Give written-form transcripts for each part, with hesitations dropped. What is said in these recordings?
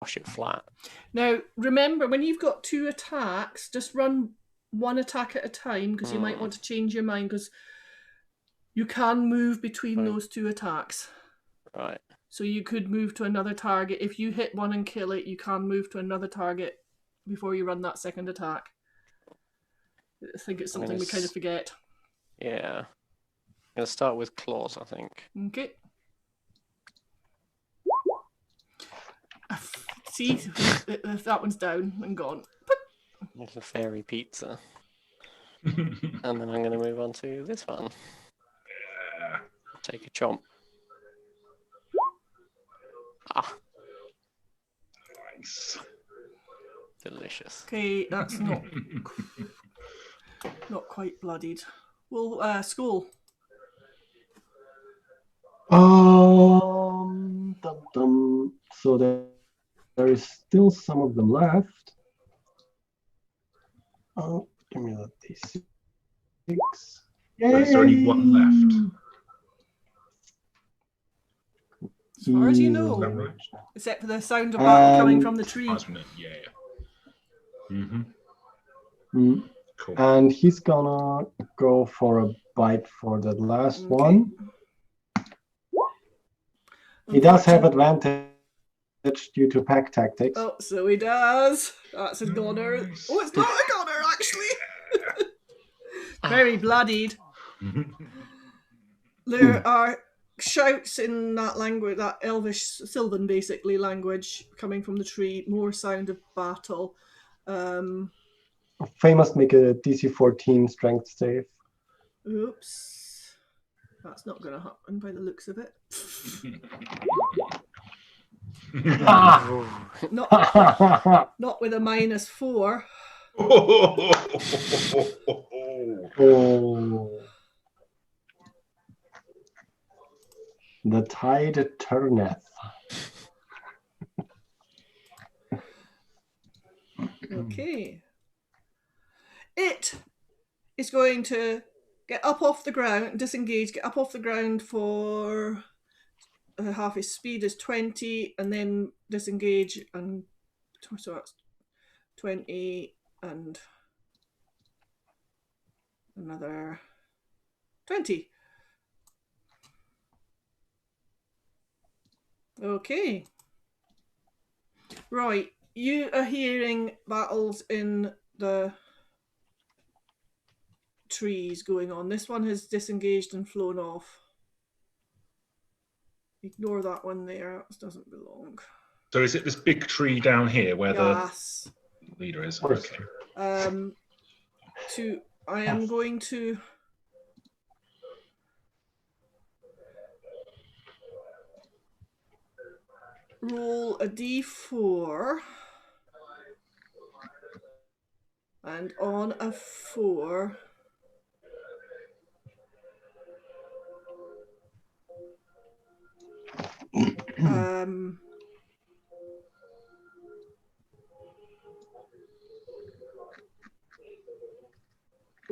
push it flat. Now, remember, when you've got 2 attacks, just run 1 attack at a time, because you might want to change your mind, because you can move between those 2 attacks. Right. So you could move to another target. If you hit one and kill it, you can move to another target before you run that second attack. I think it's something we kind of forget. Yeah. I'm going to start with claws, I think. Okay. See, that one's down and gone. There's a fairy pizza. And then I'm going to move on to this one. Yeah. Take a chomp. Ah. Nice. Delicious. Okay, that's not quite bloodied. Well, skull. So there is still some of them left. Oh, give me that D6. Is there only one left? As far as you know. Is that right? Except for the sound of battle coming from the tree. Yeah. Cool. And he's gonna go for a bite for that last one. He does have advantage due to pack tactics. Oh, so he does. That's a goner. Nice. Oh, it's not a goner, actually. Very bloodied. There are shouts in that language, that Elvish, Sylvan basically language, coming from the tree. More sound of battle. Faye must make a DC 14 strength save. Oops. That's not going to happen by the looks of it. Not with a -4. Oh. The tide turneth. Okay. It is going to get up off the ground, disengage, get up off the ground for half his speed is 20, and then disengage, and so that's 20 and another 20. Okay. Right, you are hearing battles in the trees going on. This one has disengaged and flown off. Ignore that one there. It doesn't belong. So is it this big tree down here where the leader is? Okay. I am going to roll a d4, and on a 4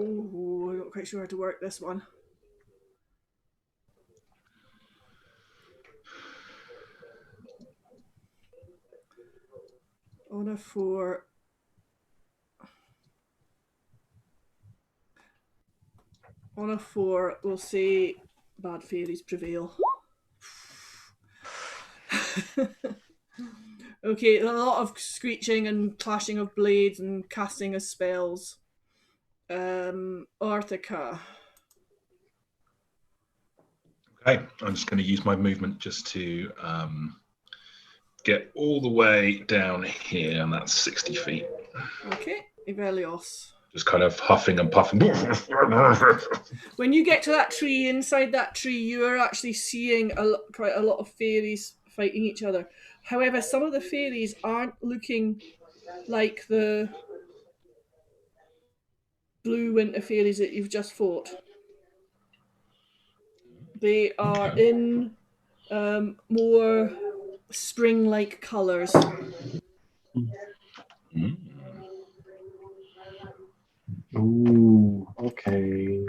I'm not quite sure how to work this one. On a 4. On a 4, we'll say bad fairies prevail. Okay, a lot of screeching and clashing of blades and casting of spells. Arthika. Okay, I'm just going to use my movement just to get all the way down here, and that's 60 feet. Okay, Evelios. Just kind of huffing and puffing. When you get to that tree, inside that tree, you are actually seeing quite a lot of fairies fighting each other. However, some of the fairies aren't looking like the blue winter fairies that you've just fought. They are in more spring-like colours. Ooh, okay.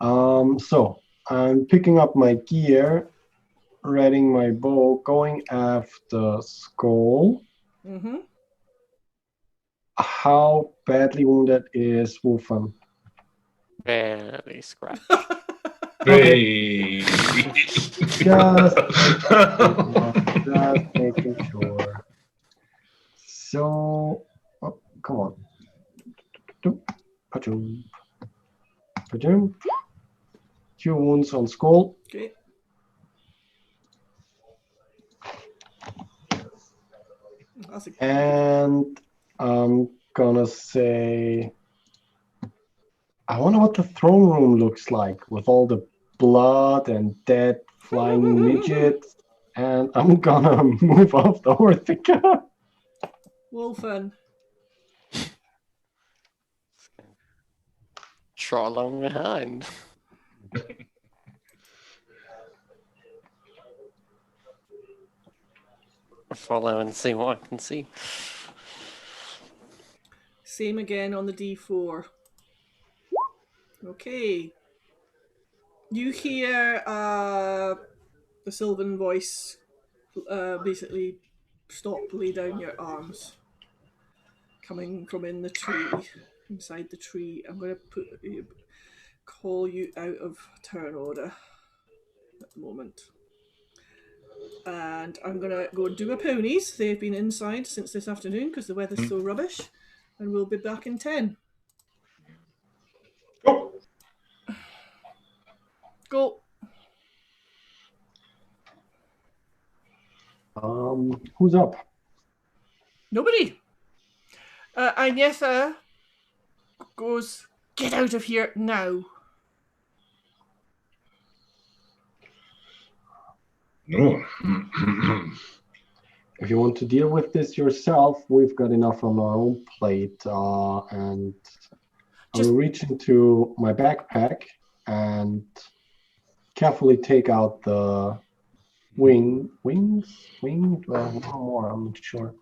So I'm picking up my gear. readying my bow, going after Skull. Mm-hmm. How badly wounded is Wolfen? Barely scratch. Hey. Just making sure. So, oh, come on. Pajum. Pajum. 2 wounds on Skull. Okay. That's a... And I'm gonna say, I wonder what the throne room looks like with all the blood and dead flying midgets. And I'm gonna move off the Orthica. Wolfen. Trot along behind. Follow and see what I can see. Same again on the D4. Okay. You hear the Sylvan voice basically stop, lay down your arms. Coming from in the tree, inside the tree. I'm going to call you out of turn order at the moment. And I'm going to go and do my ponies. They've been inside since this afternoon because the weather's so rubbish. And we'll be back in 10. Go. Go. Who's up? Nobody. Agnetha goes, get out of here now. Oh. If you want to deal with this yourself, we've got enough on our own plate. And I'll reach into my backpack and carefully take out the wings? Well, one more, I'm not sure.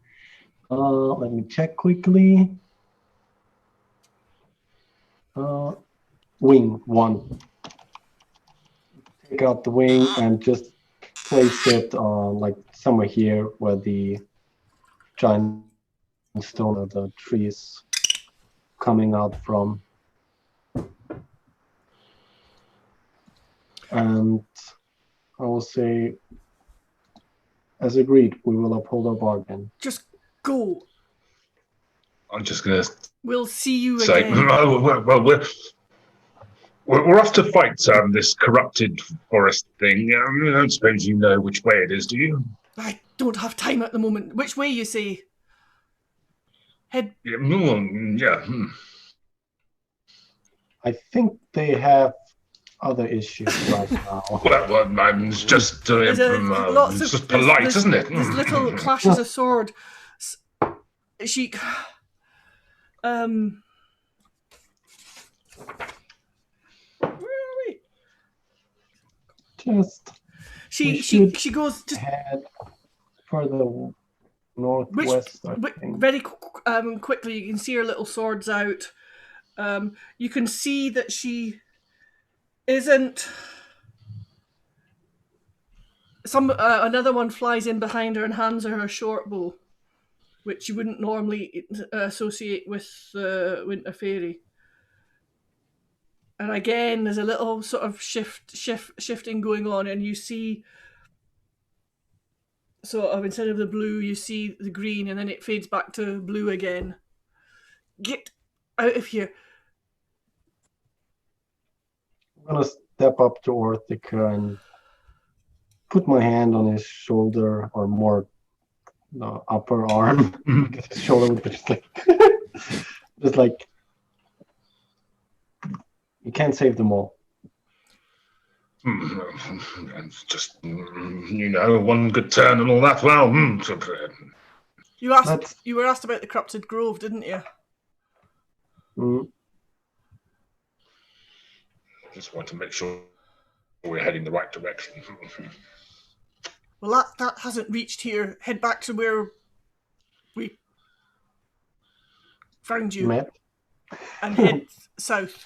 Let me check quickly. Wing 1. Take out the wing and just place it like somewhere here where the giant stone of the tree is coming out from. And I will say, as agreed, we will uphold our bargain. Just go. I'm just going to We'll see you say, again. well, we're off to fight this corrupted forest thing. I don't suppose you know which way it is, do you? I don't have time at the moment. Which way, you say? Head. Yeah. I think they have other issues right now. Well, I'm just it's just polite, isn't it? There's little clashes of sword. She... Where are we? Just she goes just head further northwest. Very quickly, you can see her little swords out. You can see that she isn't. Another one flies in behind her and hands her a short bow, which you wouldn't normally associate with Winter Fairy. And again, there's a little sort of shifting going on, and you see sort of, instead of the blue, you see the green, and then it fades back to blue again. Get out of here. I'm gonna step up to Orthica and put my hand on his shoulder, or more the upper arm. His shoulder would be just like you can't save them all. Just one good turn and all that. Well, you were asked about the corrupted grove, didn't you? Just want to make sure we're heading the right direction. Well, that hasn't reached here. Head back to where we found you. Met. And head south.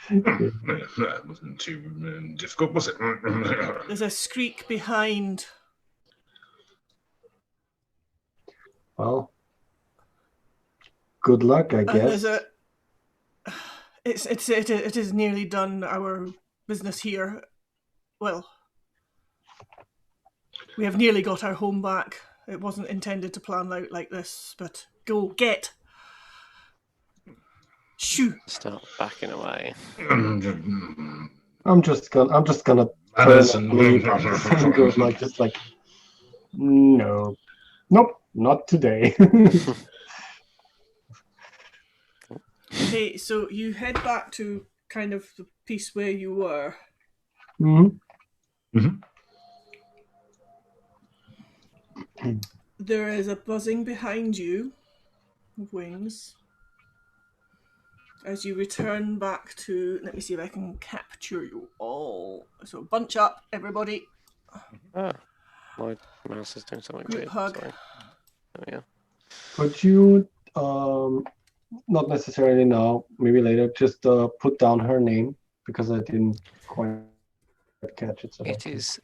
That wasn't too difficult, was it? There's a skreek behind. Well, good luck, I And guess. it is nearly done, our business here. Well, we have nearly got our home back. It wasn't intended to plan out like this, but go, get. Shoo. Start backing away. I'm just gonna turn and leave up the finger, like no, nope, not today. Okay, so you head back to kind of the piece where you were. Mm-hmm. Mm-hmm. There is a buzzing behind you of wings. As you return back to, let me see if I can capture you all. So bunch up, everybody. Ah, my mouse is doing something Group weird. hug. Sorry. Oh yeah. Could you, not necessarily now, maybe later, just put down her name, because I didn't quite catch it. So It is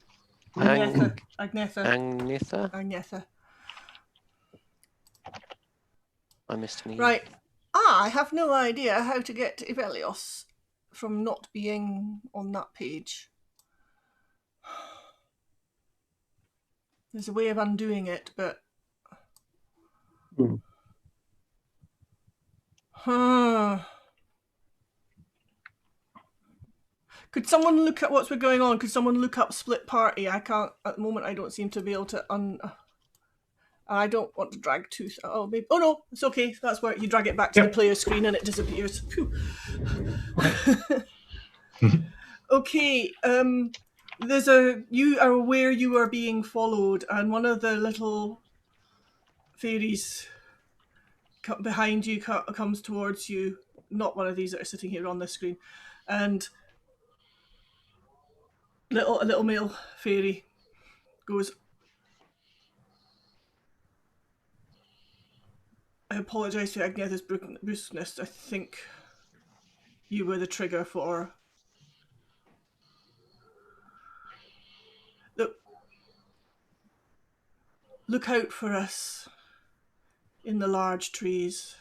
Agnetha. Agnetha. I missed an E. Right. I have no idea how to get to Ivelios from not being on that page. There's a way of undoing it, but... Could someone look at what's going on? Could someone look up split party? I can't, at the moment I don't seem to be able to I don't want to drag tooth. Oh, maybe. Oh no, it's okay. That's where you drag it back to the player screen and it disappears. Okay. You are aware you are being followed, and one of the little fairies behind you comes towards you. Not one of these that are sitting here on the screen, and a little male fairy goes, I apologise for Agnetha's brusqueness. I think you were the trigger for... Look out for us in the large trees.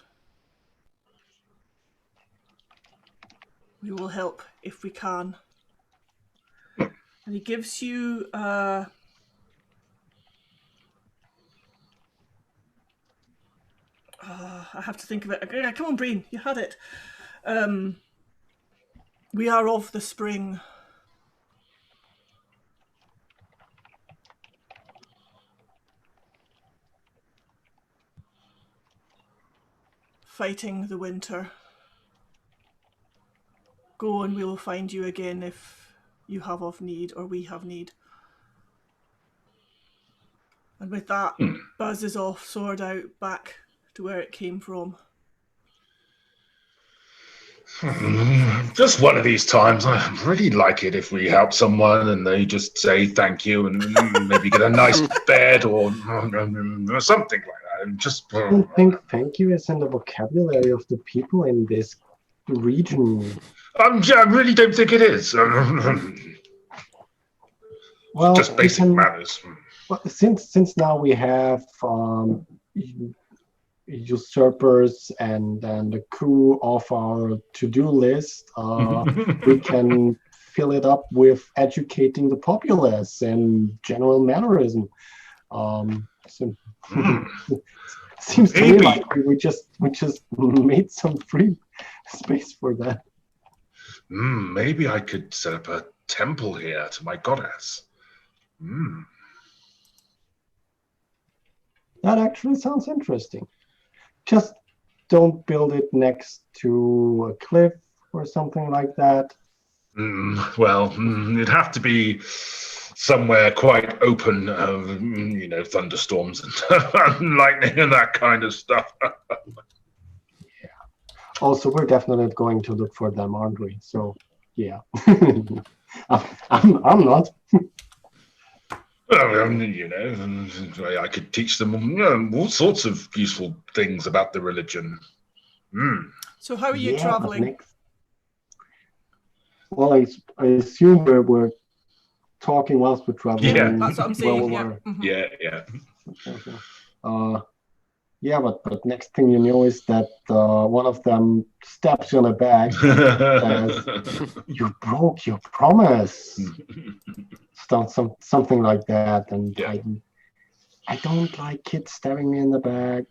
We will help if we can. And he gives you I have to think of it. Come on, brain, you had it. We are of the spring. Fighting the winter. Go and we will find you again if you have of need or we have need. And with that, buzzes off, sword out, back to where it came from. Just one of these times. I really like it if we help someone and they just say thank you and maybe get a nice bed or something like that. And just. I don't think thank you is in the vocabulary of the people in this region. I really don't think it is. Well, just basic manners. Well, since now we have usurpers and the coup of our to-do list, we can fill it up with educating the populace and general mannerism. Seems to me like we just made some free space for that. Maybe I could set up a temple here to my goddess. That actually sounds interesting. Just don't build it next to a cliff or something like that. Well, it'd have to be somewhere quite open, thunderstorms and lightning and that kind of stuff. Yeah. Also, we're definitely going to look for them, aren't we? So, yeah. I'm not. Well, I could teach them all sorts of useful things about the religion. So how are you traveling? Well, I assume we're talking whilst we're traveling. Yeah. That's what I'm saying. Yeah. Mhm. Yeah. Okay. Yeah, but next thing you know is that one of them steps on a bag and says, "You broke your promise." Something like that, and Yeah. I don't like kids stabbing me in the back.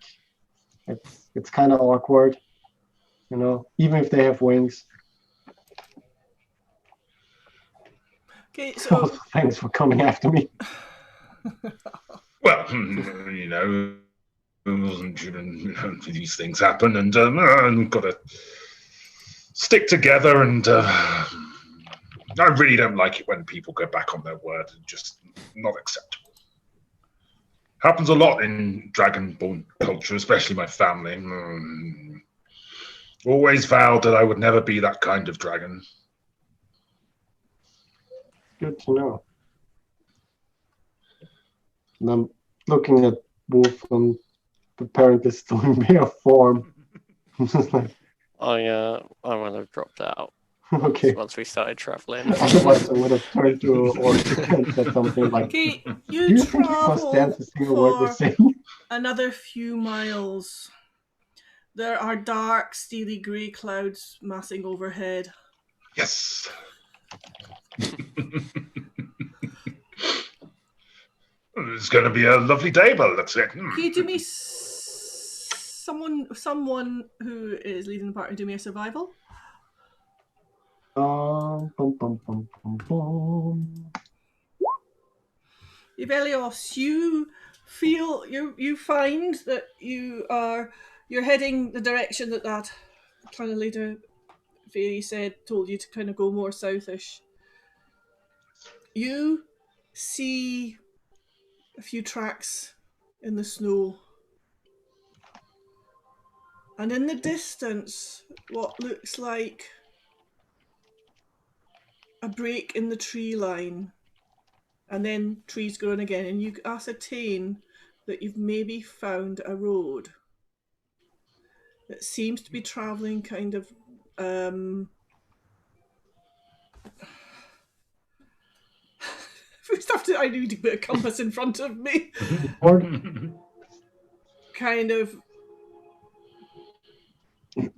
It's kind of awkward, even if they have wings. Okay, So so thanks for coming after me. Well, these things happen, and we've got to stick together. And I really don't like it when people go back on their word. Just not acceptable. Happens a lot in Dragonborn culture, especially my family. Always vowed that I would never be that kind of dragon. Good to know. And I'm looking at Wolf and apparently still in bear form. I'm just like, I will have dropped out okay. once we started traveling. Otherwise, I would have turned to Orchid and said something like, okay, "Do you you think you understand travel a single word we're for saying?" another few miles. There are dark, steely grey clouds massing overhead. Yes. It's going to be a lovely day, but that's it. Can you do me someone who is leading the party do me a survival? Bum, bum, bum, bum, bum. Ivelios, you feel you find that you're heading the direction that kind of later fairy told you to kind of go more southish. You see a few tracks in the snow, and in the distance, what looks like a break in the tree line, and then trees growing again, and you ascertain that you've maybe found a road that seems to be travelling kind of I need to put a compass in front of me. Kind of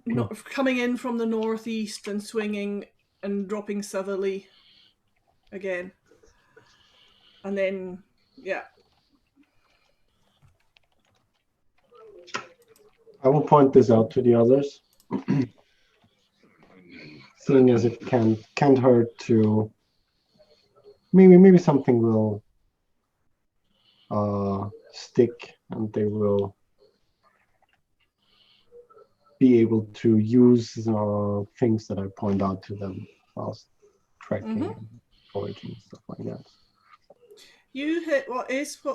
not coming in from the northeast and swinging and dropping southerly again. And then, yeah. I will point this out to the others, seeing as it can't hurt to. Maybe something will stick, and they will be able to use things that I point out to them whilst tracking and foraging, stuff like that. You hit what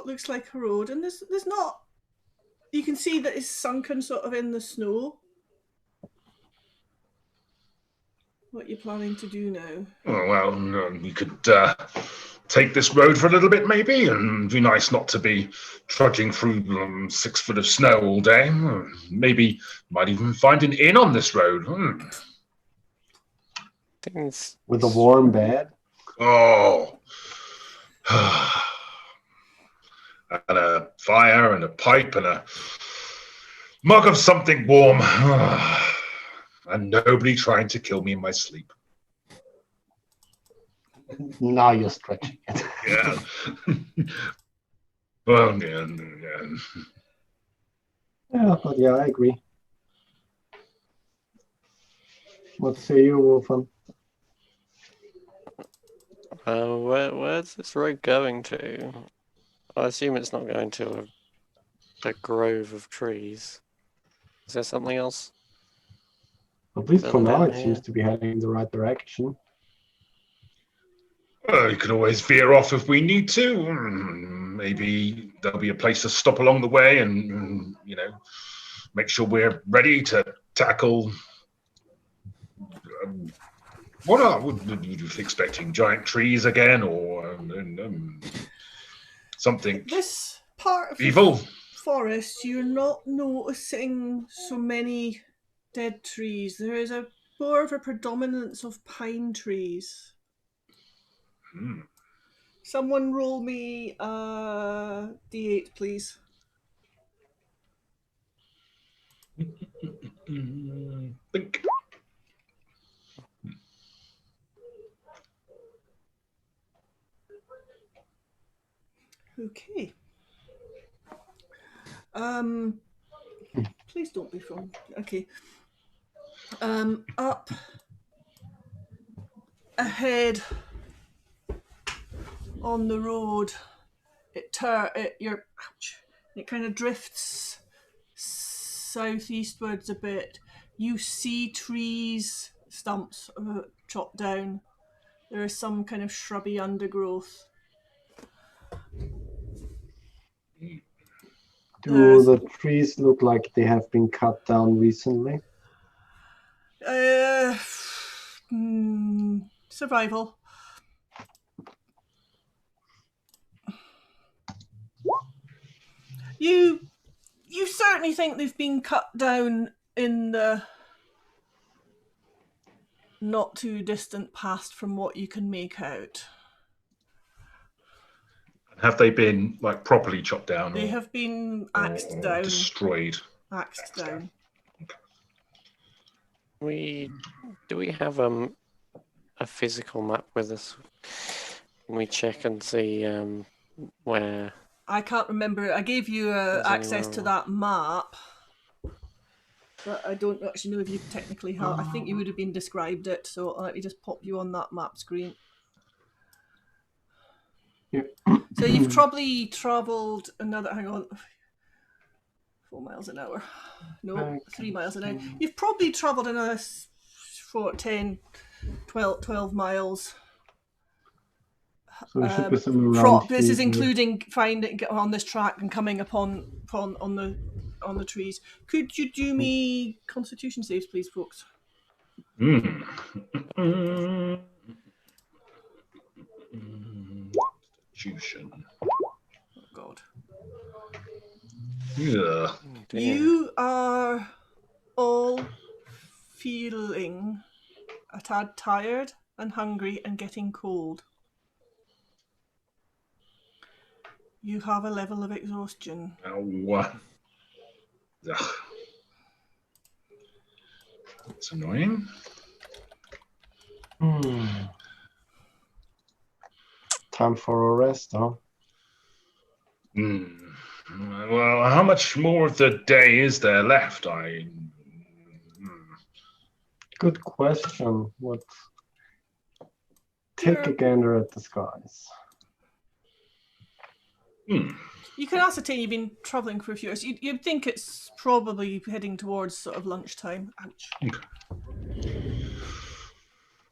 looks like a road, and there's not. You can see that it's sunken sort of in the snow. What are you planning to do now? Oh, well, we could take this road for a little bit, maybe, and it'd be nice not to be trudging through 6 foot of snow all day. Maybe might even find an inn on this road. With a warm bed? Oh. And a fire and a pipe and a mug of something warm. And nobody trying to kill me in my sleep. Now you're stretching it. Yeah. Well, yeah. Yeah, but yeah, I agree. What say you, Wolfen? Where's this road going to? I assume it's not going to a grove of trees. Is there something else? At least for now, it seems to be heading in the right direction. Well, you can always veer off if we need to. Maybe there'll be a place to stop along the way and make sure we're ready to tackle. What are you expecting? Giant trees again, or something? This part of evil the forest, you're not noticing so many dead trees. There is a more of a predominance of pine trees. Hmm. Someone roll me a d8, please. Think. Okay. Please don't be from. Okay. Up ahead on the road, it kind of drifts southeastwards a bit. You see trees, stumps chopped down. There is some kind of shrubby undergrowth. Do the trees look like they have been cut down recently? Survival. You certainly think they've been cut down in the not too distant past from what you can make out. Have they been like properly chopped down? They have been axed down. Destroyed. Axed down. Do we have a physical map with us? Can we check and see where? I can't remember. I gave you access to that map, but I don't actually know if you technically have. I think you would have been described it, so let me just pop you on that map screen. Yeah. So you've probably travelled another. Hang on. 4 miles an hour. No, 3 miles an hour. You've probably travelled another 10, 12 miles. So there should be some around This is here. including finding on this track and coming upon on the trees. Could you do me Constitution saves, please, folks? Constitution. Oh God. Yeah. You are all feeling a tad tired and hungry and getting cold. You have a level of exhaustion. Ugh. That's annoying. Time for a rest, huh? Well, how much more of the day is there left? Good question. Take a gander at the skies. You can ascertain you've been travelling for a few hours. You'd think it's probably heading towards sort of lunchtime. Ouch.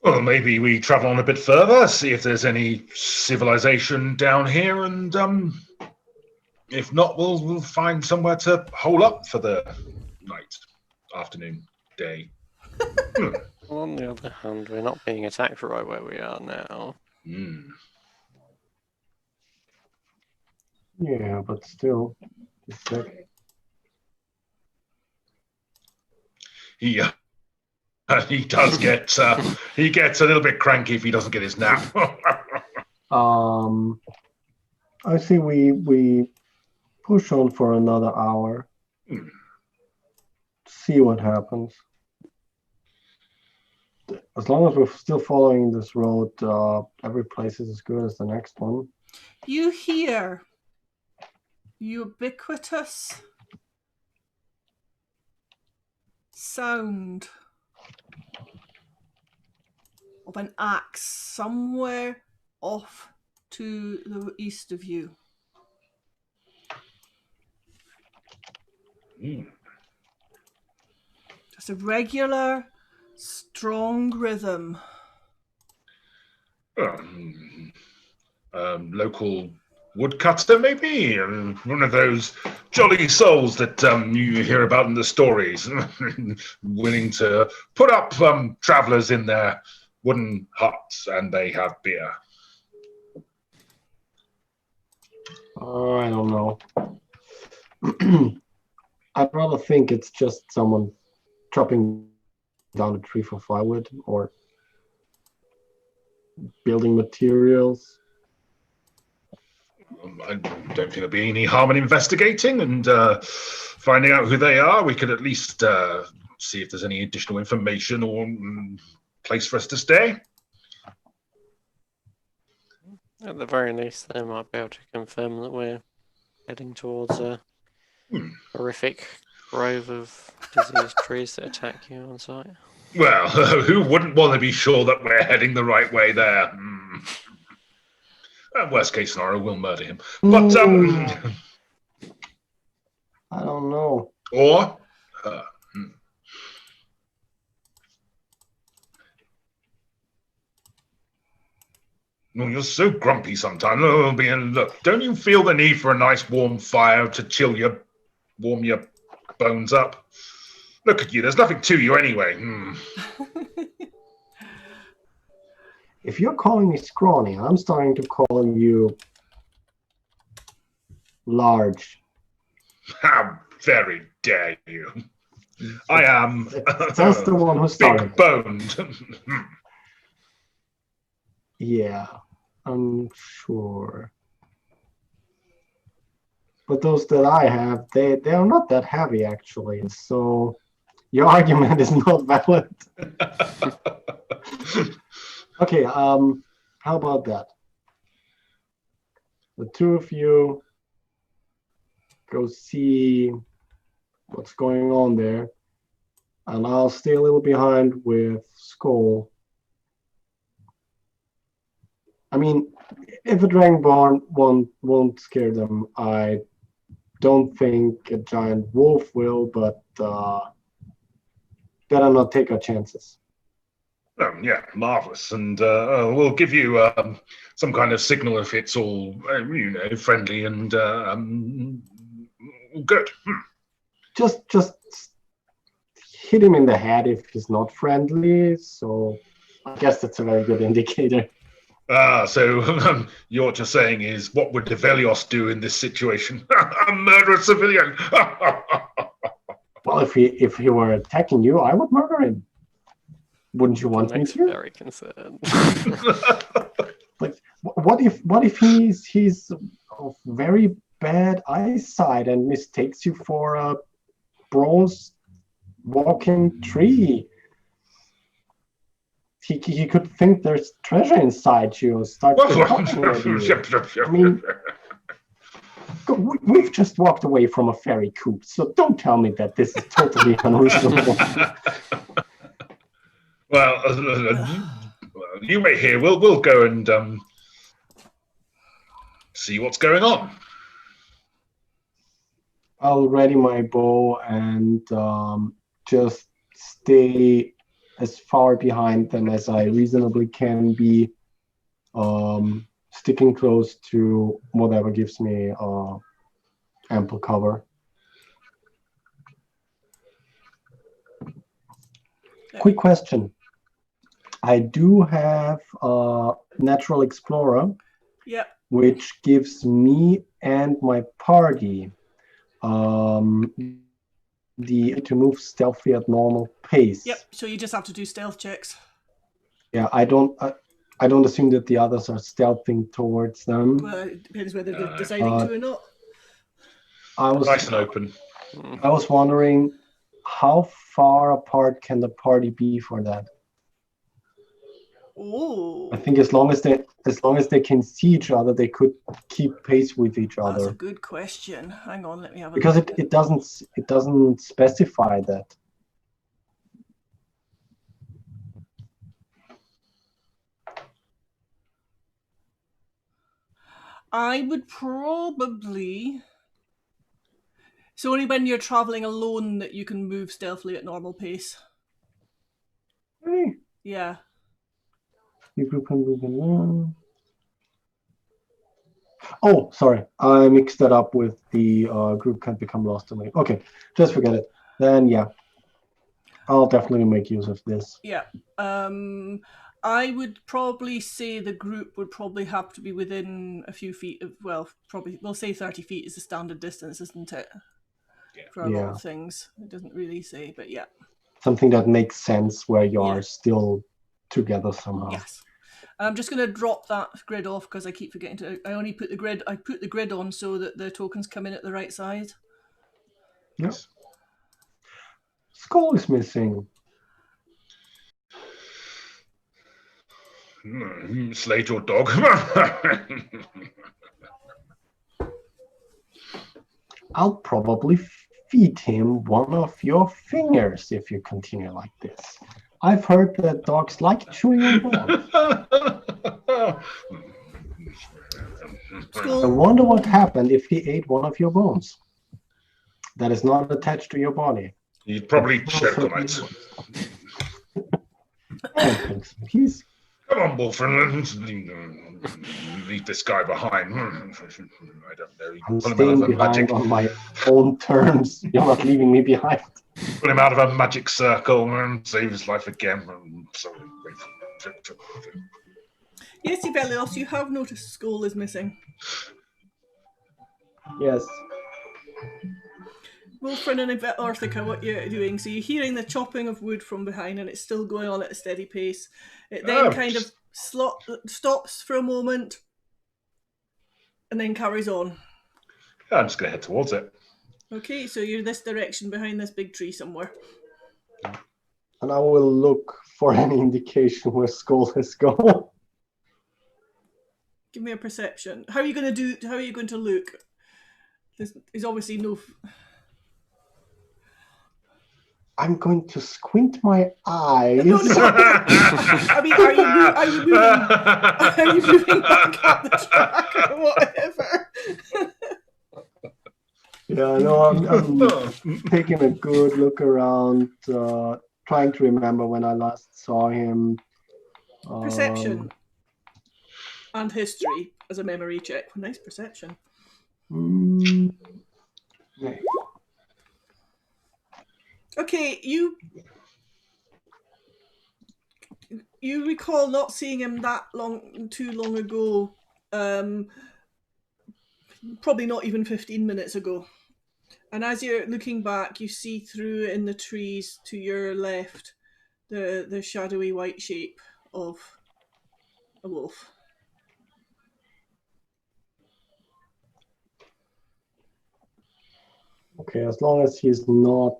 Well, maybe we travel on a bit further, see if there's any civilization down here, and if not, we'll find somewhere to hole up for the night, afternoon, day. On the other hand, we're not being attacked right where we are now. Yeah, but still. He does get he gets a little bit cranky if he doesn't get his nap. I see we push on for another hour. See what happens. As long as we're still following this road, every place is as good as the next one. You hear ubiquitous sound of an axe somewhere off to the east of you. Just a regular, strong rhythm. Local woodcutter, maybe? One of those jolly souls that you hear about in the stories, willing to put up travellers in their wooden huts and they have beer. I don't know. I'd rather think it's just someone chopping down a tree for firewood or building materials. I don't think there'll be any harm in investigating and finding out who they are. We could at least see if there's any additional information or place for us to stay. At the very least, they might be able to confirm that we're heading towards a horrific grove of diseased trees that attack you on sight. Well, who wouldn't want to be sure that we're heading the right way there? Worst case scenario, we'll murder him. But I don't know. Or Oh, you're so grumpy sometimes. Oh, look, don't you feel the need for a nice warm fire to warm your bones up? Look at you. There's nothing to you anyway. If you're calling me scrawny, I'm starting to call you large. How very dare you? I am That's the one who started. Big-boned. Yeah, I'm sure. But those that I have, they are not that heavy, actually. So your argument is not valid. Okay, how about that? The two of you go see what's going on there, and I'll stay a little behind with Skull. I mean, if a dragonborn won't scare them, I don't think a giant wolf will, but better not take our chances. Yeah, marvelous. And we'll give you some kind of signal if it's all, friendly and good. Just hit him in the head if he's not friendly. So I guess that's a very good indicator. So you're just saying is, what would Develios do in this situation? Murder a civilian. Well, if he were attacking you, I would murder him. Wouldn't you want me to? Very concerned. Like, what if he's of very bad eyesight and mistakes you for a bronze walking tree? He could think there's treasure inside you and start talking at you. I mean, we've just walked away from a fairy coop, so don't tell me that this is totally unreasonable. Well, you wait here. We'll go and see what's going on. I'll ready my bow and just stay as far behind them as I reasonably can be, sticking close to whatever gives me ample cover. Quick question. I do have Natural Explorer, which gives me and my party the to move stealthy at normal pace. Yep. So you just have to do stealth checks. Yeah, I don't assume that the others are stealthing towards them. Well, it depends whether they're deciding to or not. Nice and open. I was wondering, how far apart can the party be for that? Oh. I think as long as they can see each other, they could keep pace with each other. That's a good question. Hang on, let me have a because look. it doesn't specify that. I would probably. So only when you're traveling alone that you can move stealthily at normal pace. Hey. Yeah. You can move along. Oh, sorry. I mixed that up with the group can't become lost to me. Okay, just forget it. Then, yeah. I'll definitely make use of this. Yeah. I would probably say the group would probably have to be within a few feet of, well, probably, we'll say 30 feet is the standard distance, isn't it? Yeah. For a lot of things. It doesn't really say, but yeah. something that makes sense where you are Yeah. still together somehow. Yes. I'm just going to drop that grid off because I keep forgetting to. I only put the grid. I put the grid on so that the tokens come in at the right size. Yes. Skull is missing. Slayed your dog. I'll probably feed him one of your fingers if you continue like this. I've heard that dogs like chewing on bones. I Skull. wonder what happened if he ate one of your bones that is not attached to your body. You'd probably choke on it. I don't think so. He's Come on, Wolfram. Leave this guy behind. I don't know. I'm Pull him out staying of a behind magic. on my own terms. You're not leaving me behind. Pull him out of a magic circle and save his life again. I'm so grateful. Yes, Sibelius, you have noticed Skull is missing. Yes. Wolfram and Orthica, what you're doing? So you're hearing the chopping of wood from behind, and it's still going on at a steady pace. It then kind of stops for a moment, and then carries on. Yeah, I'm just going to head towards it. Okay, so you're this direction behind this big tree somewhere. And I will look for any indication where Skull has gone. Give me a perception. How are you going to look? There's obviously no. I'm going to squint my eyes. No. I mean, are you moving back up the track or whatever? Yeah, no, I'm taking a good look around, trying to remember when I last saw him. Perception and history as a memory check. Nice perception. Yeah. Okay, you recall not seeing him too long ago. Probably not even 15 minutes ago. And as you're looking back, you see through in the trees to your left the shadowy white shape of a wolf. Okay, as long as he's not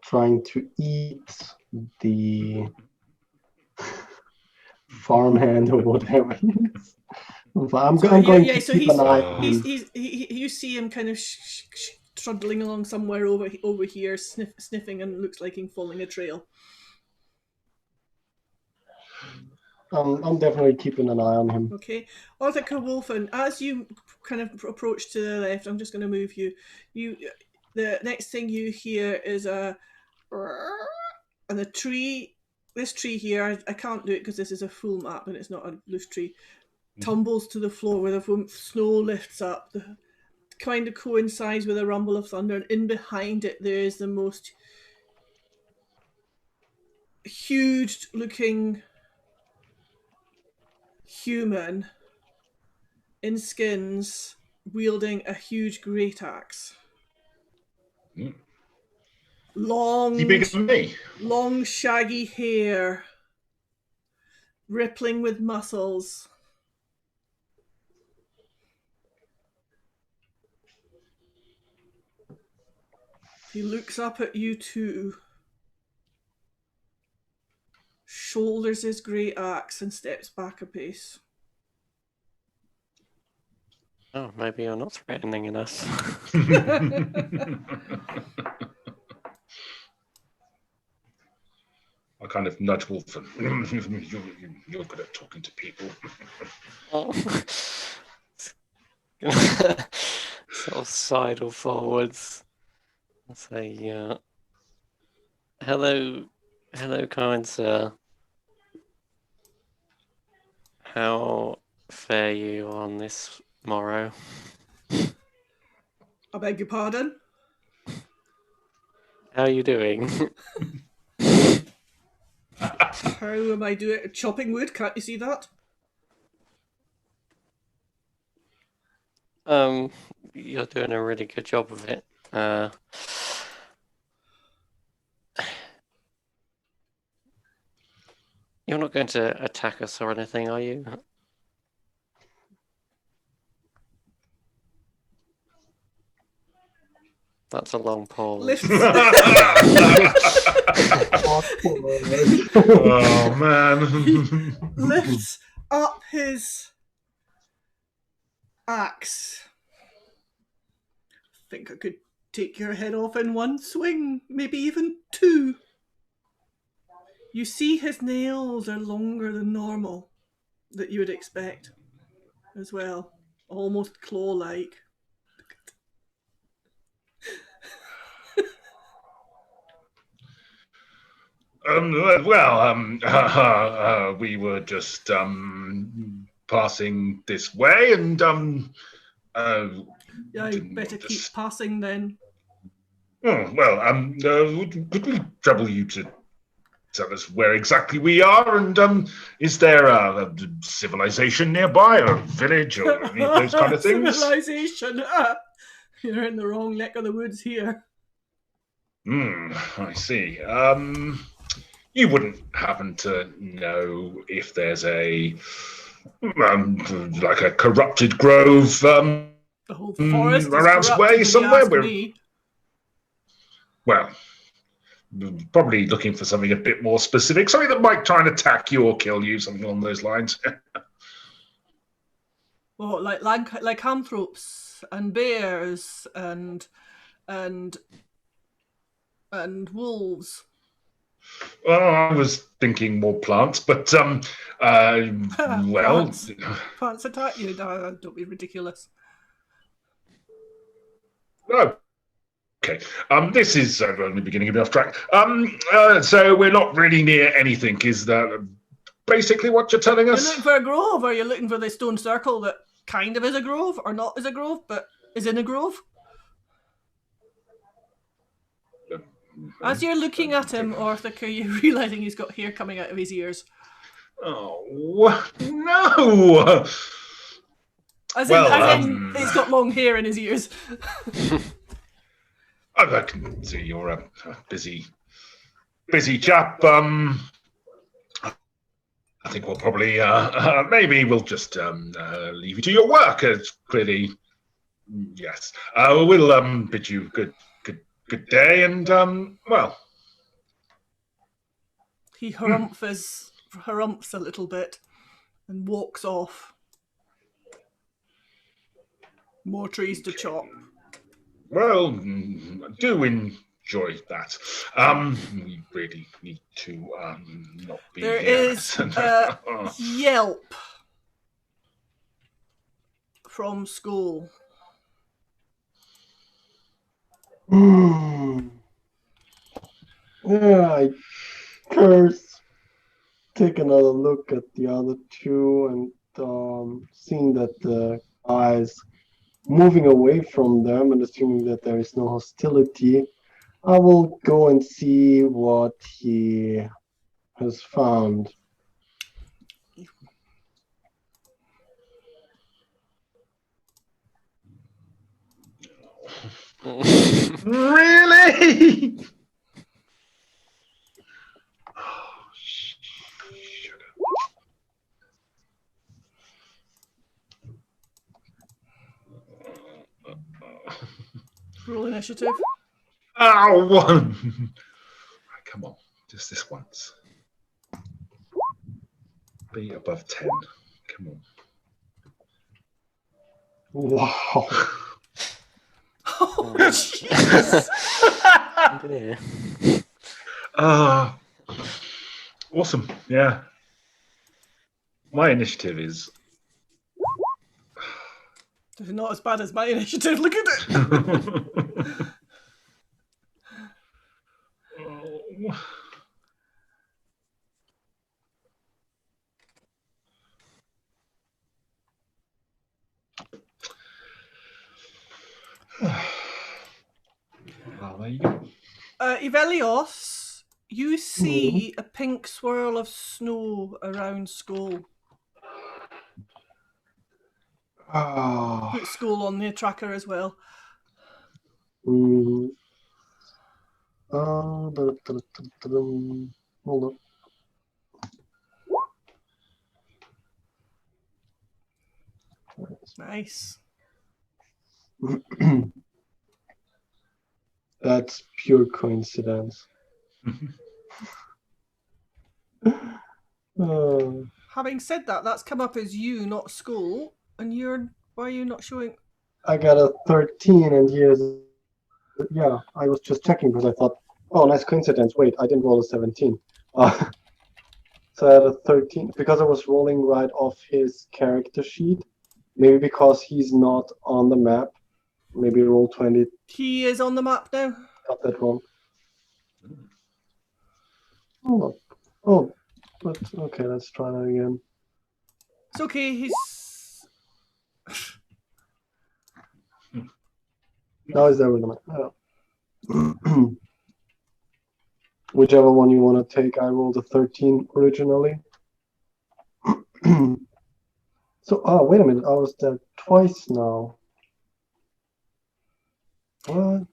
trying to eat the farmhand or whatever he is. I'm going to keep an eye on him. You see him kind of trundling along somewhere over here, sniffing, and looks like he's following a trail. I'm definitely keeping an eye on him. Okay, Orthica Wolfen, as you kind of approach to the left, I'm just going to move you. The next thing you hear is a, and the tree. This tree here, I can't do it because this is a full map and it's not a loose tree. Tumbles to the floor where the snow lifts up. The kind of coincides with a rumble of thunder, and in behind it there is the most huge-looking human in skins wielding a huge great axe. Long, Is he bigger than me? long shaggy hair, rippling with muscles. He looks up at you two, shoulders his great axe, and steps back a pace. Oh, maybe you're not threatening enough. I kind of nudge Wolfram. You're good at talking to people. Sort of sidle forwards. I'll say, hello, kind sir. How fare you on this morrow? I beg your pardon? How are you doing? How am I doing? Chopping wood, can't you see that? You're doing a really good job of it. You're not going to attack us or anything, are you? That's a long pause. Lifts, Oh man. lifts up his axe. Think I could take your head off in one swing, maybe even two. You see his nails are longer than normal, that you would expect as well. Almost claw-like. We were just passing this way, and Yeah, you better keep passing then. could we trouble you to tell us where exactly we are, and is there a civilization nearby, or a village, or any of those kind of things? Civilization. You're in the wrong neck of the woods here. I see. You wouldn't happen to know if there's a like a corrupted grove The whole forest is around corrupted, way if you somewhere? ask me. Well, probably looking for something a bit more specific, something that might try and attack you or kill you, something along those lines. Oh, like lycanthropes and bears and wolves. Well, I was thinking more plants, but well, Plants attack you. No, don't be ridiculous. oh, okay. This is only beginning to be off track. So we're not really near anything. Is that basically what you're telling You're us? looking for a grove, or you're looking for the stone circle that kind of is a grove, or not is a grove, but is in a grove? As you're looking at him, Orthic, are you realising he's got hair coming out of his ears? Oh no! As Well, in he's got long hair in his ears. I can see you're a busy chap. I think we'll probably maybe we'll just leave you to your work. It's clearly yes. We'll bid you good day, and well. He harumphs a little bit and walks off. More trees to chop. Well, do enjoy that. We really need to not be There here. is a yelp from school. Yeah, I curse. Take another look at the other two, and seeing that the guy is moving away from them, and assuming that there is no hostility, I will go and see what he has found. Really? Oh, sugar. Roll initiative. Ow! Come on, just this once. Be above 10. Come on. Wow. Oh, jeez. Awesome. Yeah. My initiative is. It's not as bad as my initiative. Look at it. Well, there you go. Ivelios, you see a pink swirl of snow around school. Put school on the tracker as well. Hold up. Nice. That's pure coincidence. Having said that, that's come up as you, not Skull. And why are you not showing? I got a 13, and here's. Yeah, I was just checking because I thought, oh, nice coincidence. Wait, I didn't roll a 17. So I had a 13 because I was rolling right off his character sheet. Maybe because he's not on the map. Maybe roll 20. He is on the map now. Got that wrong. But okay, let's try that again. It's okay. He's. Now is there with the map? Oh. Whichever one you want to take. I rolled a 13 originally. So, wait a minute. I was there twice now. What?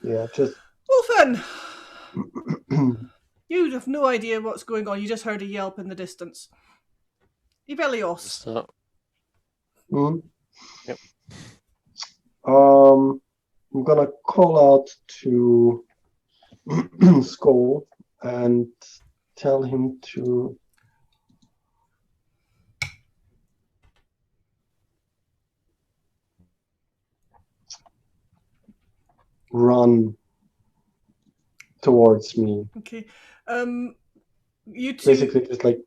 Yeah, just. Wolfen! You have no idea what's going on. You just heard a yelp in the distance. Ivelios. Stop. Yep. I'm gonna call out to Skull and tell him to run towards me. Okay. You two. Basically, just like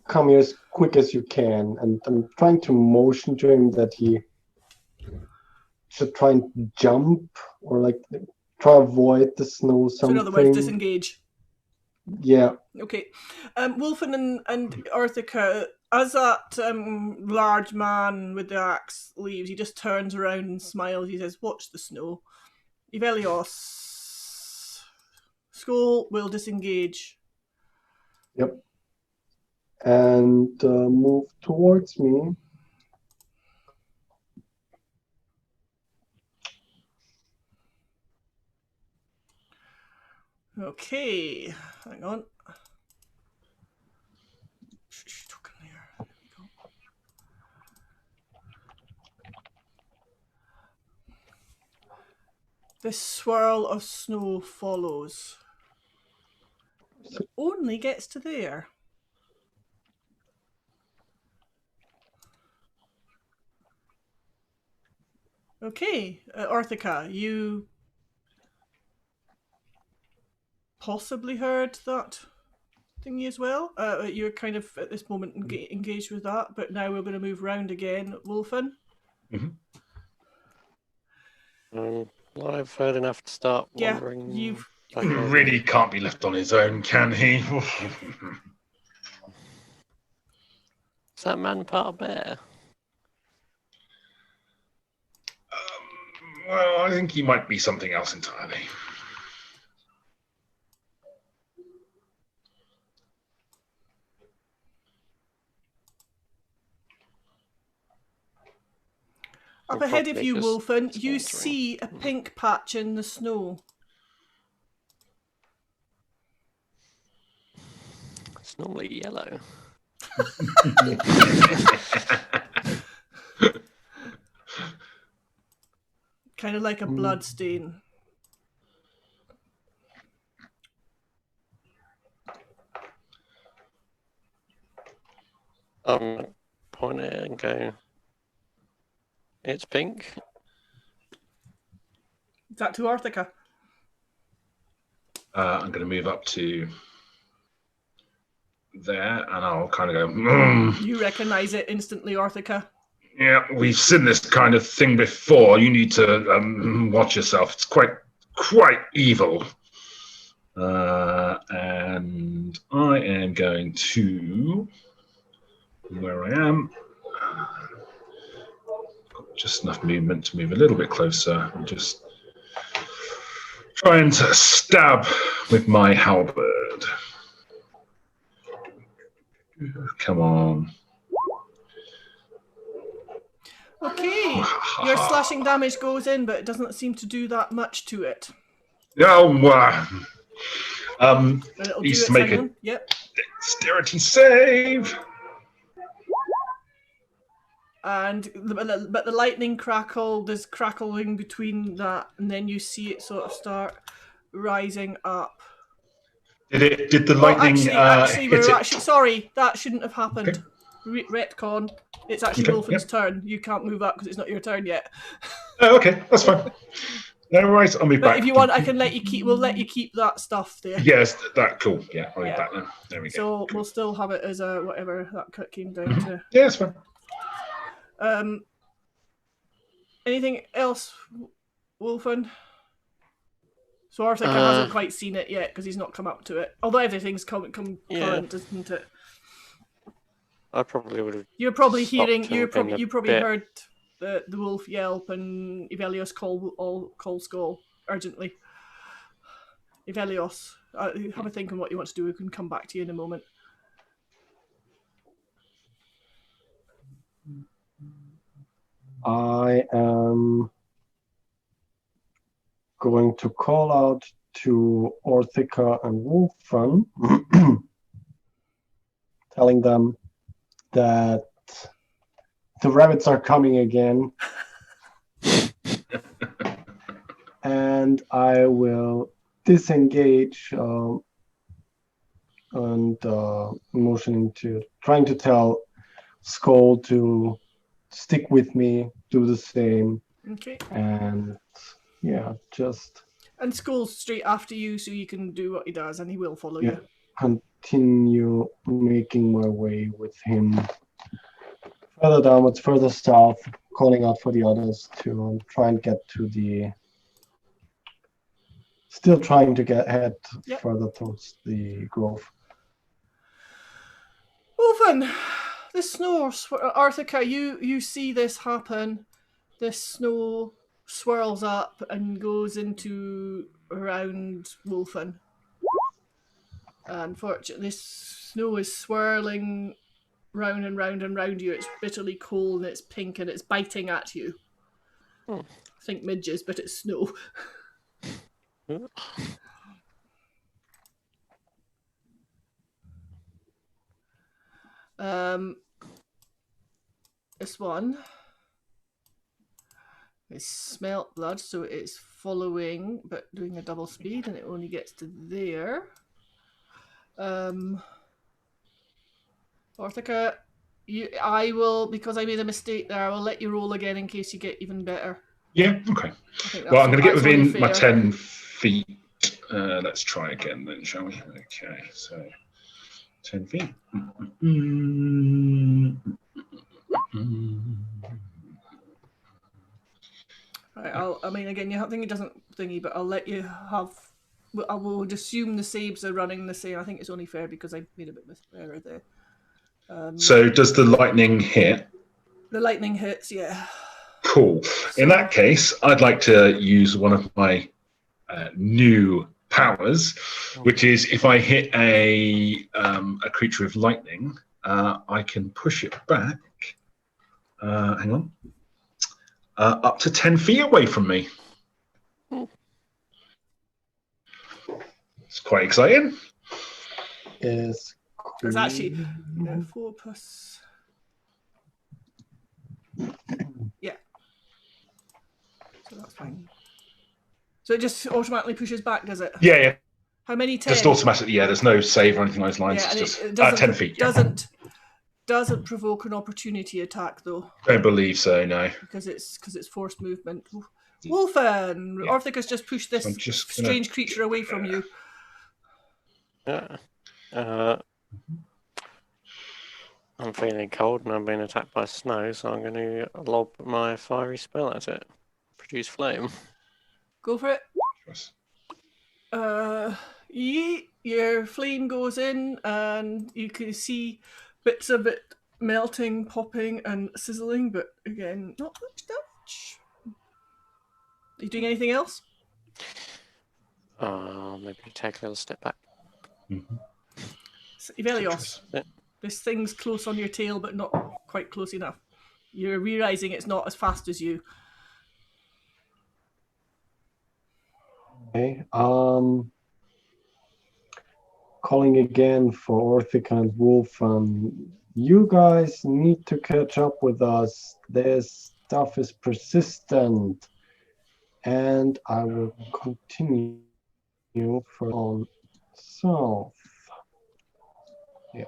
come here as quick as you can, and I'm trying to motion to him that he should try and jump or like try to avoid the snow. So in other words, disengage. Yeah. Okay. Wolfen and Arthika, as that large man with the axe leaves, he just turns around and smiles. He says, "Watch the snow." Ivelios. Skull will disengage. Yep. And move towards me. Okay, hang on. This swirl of snow follows. Only gets to there. Okay, Arthika, you possibly heard that thingy as well. You're kind of at this moment engaged with that, but now we're going to move round again. Wolfen? Well, I've heard enough to start wandering. He really can't be left on his own, can he? Is that man part of bear? Well, I think he might be something else entirely. Up ahead of you, Wolfen, you see a pink patch in the snow. It's normally yellow. Kind of like a blood stain. Point it and go, it's pink. Is that to Arthika? I'm going to move up to there, and I'll kind of go, You recognise it instantly, Arthika? Yeah, we've seen this kind of thing before. You need to watch yourself. It's quite evil. And I am going to where I am. Got just enough movement to move a little bit closer and just trying to stab with my halberd. Come on. Okay, your slashing damage goes in, but it doesn't seem to do that much to it. No, Needs to make a dexterity save. but the lightning crackle, there's crackling between that, and then you see it sort of start rising up. Did the lightning actually, hit it? Sorry, that shouldn't have happened. Okay. Retcon. It's actually Wolfen's turn. You can't move up because it's not your turn yet. Oh, okay, that's fine. No worries, I'll move back. But if you want, I can let you keep. We'll let you keep that stuff there. Yes, that cool. Yeah, I'll move back then. There we go. So we'll still have it as a whatever that cut came down to. Yeah, that's fine. Anything else, Wolfen? So Arthur hasn't quite seen it yet because he's not come up to it. Although everything's come current, isn't it? I probably would have. You're probably hearing. You probably heard the wolf yelp and Evelios call Skull urgently. Evelios, have a think on what you want to do. We can come back to you in a moment. I am going to call out to Orthica and Wolfen, telling them that the rabbits are coming again. And I will disengage and motioning to, trying to tell Skull to stick with me, do the same. Okay. And yeah, just... And Skull's straight after you, so you can do what he does, and he will follow you. Continue making my way with him further downwards, further south, calling out for the others to try and get to the... Still trying to head further towards the grove. Wolfen, the snow, Arthur, you see this happen. This snow swirls up and goes into around Wolfen. Unfortunately, this snow is swirling round and round and round you. It's bitterly cold and it's pink and it's biting at you. I think midges, but it's snow. This one is smelt blood, so it's following but doing a double speed, and it only gets to there. Orthica, I will, because I made a mistake there, I will let you roll again in case you get even better. Yeah, okay. Well, I'm going to get within my 10 feet. Let's try again then, shall we? Okay, so 10 feet. Right, I mean, again, I think it doesn't thingy, but I'll let you have... I will assume the saves are running the same. I think it's only fair because I made a bit of an error there. So does the lightning hit? The lightning hits, yeah. Cool. In that case, I'd like to use one of my new powers, which is if I hit a creature with lightning, I can push it back. Hang on. Up to 10 feet away from me. It's quite exciting. Yes. There's actually 4 plus... Yeah. So that's fine. So it just automatically pushes back, does it? Yeah. How many? 10? Just automatically, yeah. There's no save or anything along those lines. Yeah, it's just 10 feet. Doesn't provoke an opportunity attack though. Don't believe so, no. Because it's forced movement. Wolfen, yeah. Orthic has just pushed this strange creature away from you. I'm feeling cold and I'm being attacked by snow, so I'm going to lob my fiery spell at it. Produce flame. Go for it. Your flame goes in and you can see bits of it melting, popping and sizzling, but again, not much damage. Are you doing anything else? Maybe take a little step back. So, Evelios, this thing's close on your tail, but not quite close enough. You're realising it's not as fast as you. Okay. calling again for Orthica and Wolf. You guys need to catch up with us. This stuff is persistent. And I will continue for on south. Yeah.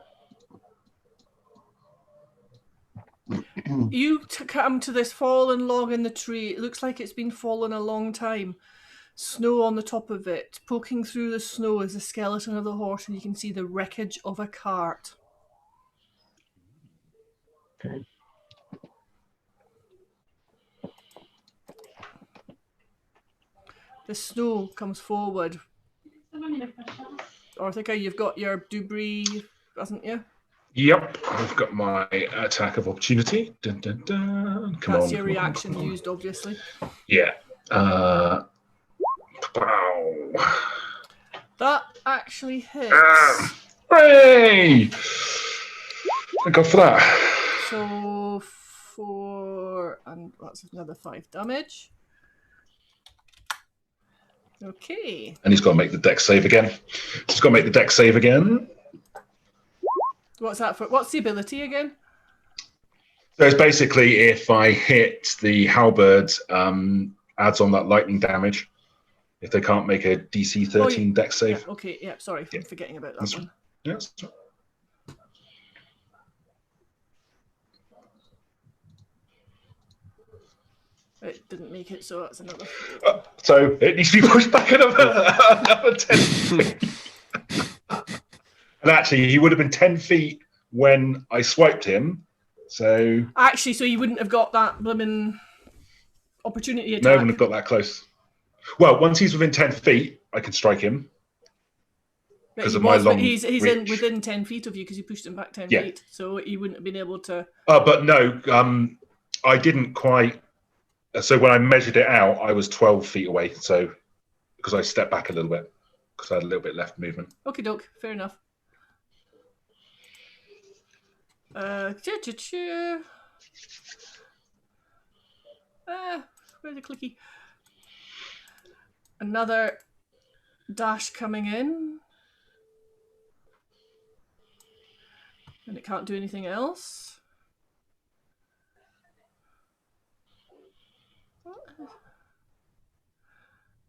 You come to this fallen log in the tree. It looks like it's been fallen a long time. Snow on the top of it. Poking through the snow is the skeleton of the horse, and you can see the wreckage of a cart. Okay. The snow comes forward. Orthica, you've got your debris, hasn't you? Yep, I've got my attack of opportunity. Dun, dun, dun. That's your reaction used, obviously. Yeah. Wow. That actually hits. Hooray! Thank God for that. So 4, and that's another 5 damage. Okay. And he's got to make the dex save again. He's got to make the dex save again. What's that for? What's the ability again? So it's basically if I hit the halberd, adds on that lightning damage. If they can't make a DC 13 dex save. Yeah, okay, yeah, sorry, I'm forgetting about that one. Yes. It didn't make it, so that's another. So it needs to be pushed back another 10 feet. And actually, he would have been 10 feet when I swiped him. So actually, so you wouldn't have got that blooming opportunity attack. No, I wouldn't have got that close. Well, once he's within 10 feet, I can strike him. Because of my long he's reach. within 10 feet of you because you pushed him back 10 feet. So he wouldn't have been able to. But no, I didn't quite. So when I measured it out, I was 12 feet away. So because I stepped back a little bit, because I had a little bit left movement. Okie doke, fair enough. Where's the clicky? Another dash coming in. And it can't do anything else.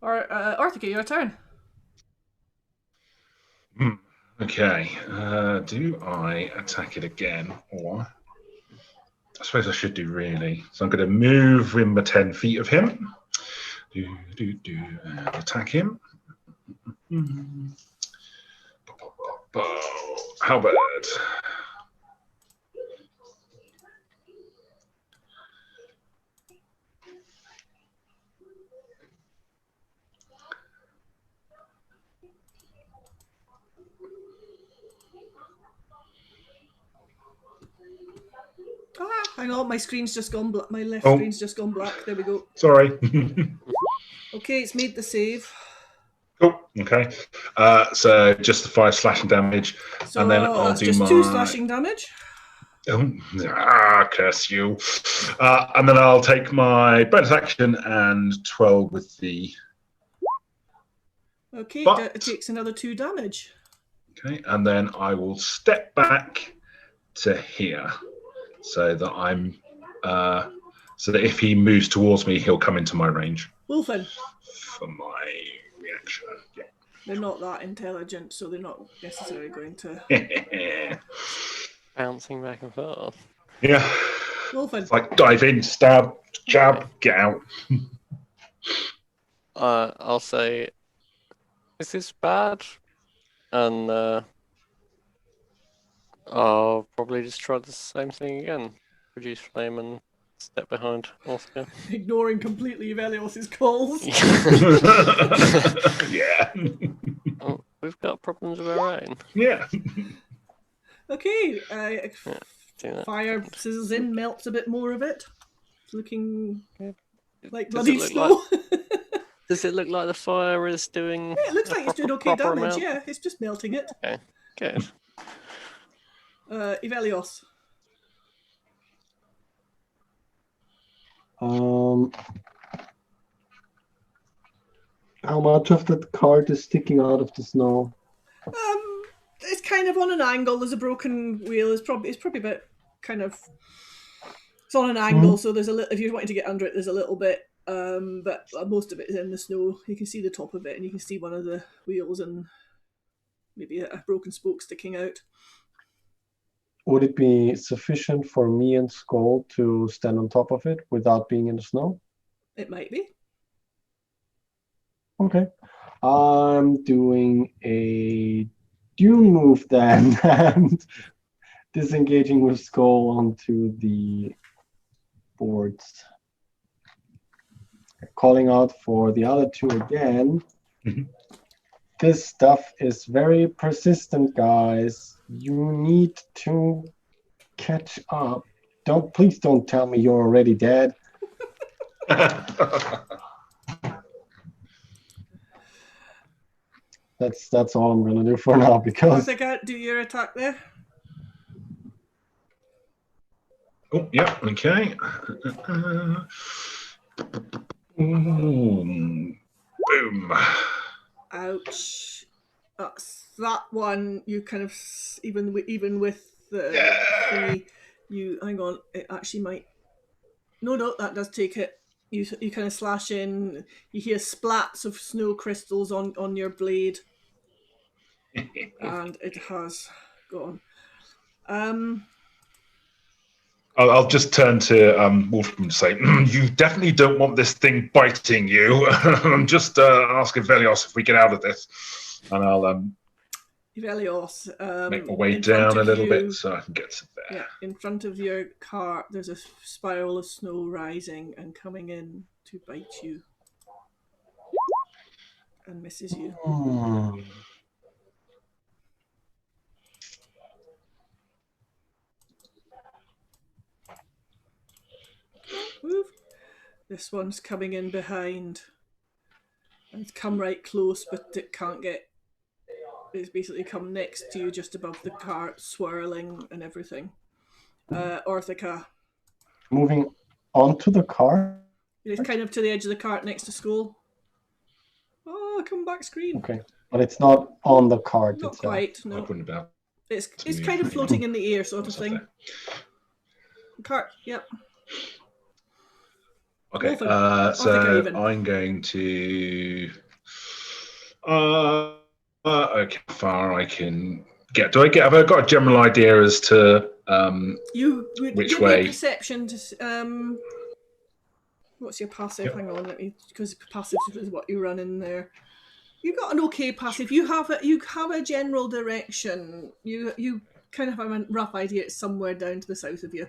Orthica, your turn. Okay. Do I attack it again? Or I suppose I should do really. So I'm going to move in the 10 feet of him. Attack him. Halberd. Hang on, my screen's just gone black. My left screen's just gone black. There we go. Sorry. Okay, it's made the save. Cool. Okay. So just the 5 slashing damage, So and then I'll that's do just my 2 slashing damage. Curse you. And then I'll take my bonus action and 12 with the. Okay, But- it takes another 2 damage. Okay, and then I will step back to here, so that I'm, so that if he moves towards me, he'll come into my range Wolfen. for my reaction. They're not that intelligent, so they're not necessarily going to. Yeah. Bouncing back and forth. Yeah. Wolfen. It's like dive in, stab, jab, get out. I'll say, is this bad? And I'll probably just try the same thing again. Produce flame and step behind Orthica. Ignoring completely Velios's calls. Yeah. Oh, we've got problems of our own. Yeah. Okay, Do that. fire sizzles in, melts a bit more of it. It's looking like Does bloody it look snow. Does it look like the fire is doing? Yeah, it looks a like it's doing okay proper damage. amount? Yeah, it's just melting it. Okay, good. Ivelios. How much of that cart is sticking out of the snow? kind of on an angle. There's a broken wheel. It's probably about kind of. It's on an angle, so there's a little. If you're wanting to get under it, there's a little bit. But most of it is in the snow. You can see the top of it, and you can see one of the wheels and maybe a broken spoke sticking out. Would it be sufficient for me and Skull to stand on top of it without being in the snow? It might be. Okay. I'm doing a dune move then and disengaging with Skull onto the boards. Calling out for the other two again. This stuff is very persistent, guys. You need to catch up. Please don't tell me you're already dead. That's all I'm gonna do for now because Do your attack there. Oh, yeah, okay. Boom. Ouch. That one, you kind of, even with the thingy, you, hang on, it actually might, no, that does take it. You kind of slash in, you hear splats of snow crystals on your blade, and it has gone. I'll just turn to Wolfram and say, you definitely don't want this thing biting you. I'm just asking Velios if we get out of this. And I'll Velios, make my way down a little bit so I can get to there. Yeah, in front of your cart, there's a spiral of snow rising and coming in to bite you. And misses you. Move. This one's coming in behind. And it's come right close, but it can't get. It's basically come next to you, just above the cart, swirling and everything. Orthica. Moving onto the cart? It's kind of to the edge of the cart next to Skull. Oh, come back screen. Okay, but it's not on the cart Not itself. quite, no. About It's kind of floating in the air, sort of thing. Cart, yep. Okay, Wolfen. so Even. I'm going to. Okay, how far I can get? Have I got a general idea as to which give way? Me a perception to. What's your passive? Yep. Hang on, because passive is what you run in there. You've got an okay passive. You have a general direction. You kind of have a rough idea. It's somewhere down to the south of you.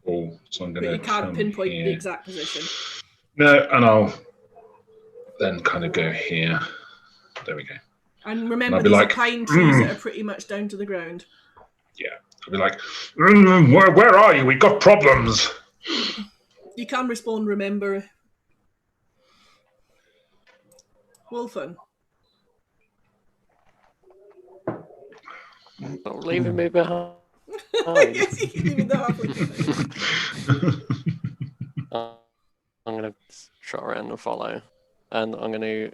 Cool. So I'm going to. But you can't pinpoint the exact position. No, and I'll then kind of go here. There we go. And remember, these pine trees that are pretty much down to the ground. Yeah, I'll be like, where are you? We've got problems. You can respond, remember. Wolfen. Not leaving me behind. Yes, you can leave it halfway. I'm going to trot around and follow. And I'm going to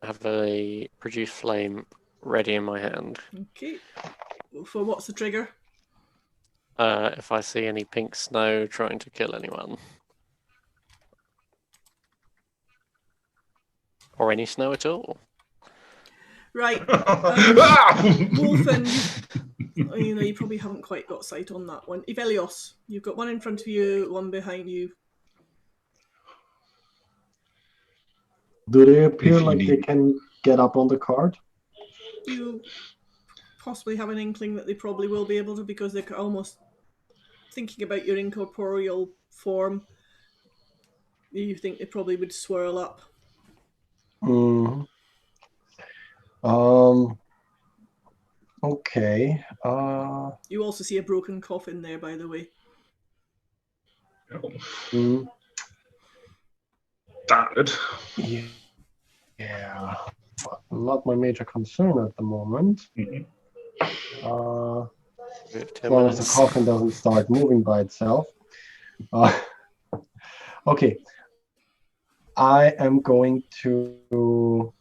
have a produce flame ready in my hand. Okay. For what's the trigger? If I see any pink snow trying to kill anyone. Or any snow at all. Right. Wolfen, you probably haven't quite got sight on that one. Ivelios, you've got one in front of you, one behind you. Do they appear like they can get up on the cart? You possibly have an inkling that they probably will be able to, because they're almost thinking about your incorporeal form. You think they probably would swirl up. Okay. You also see a broken coffin there, by the way. That. Yeah. Not my major concern at the moment. As long as the coffin doesn't start moving by itself. Okay. I am going to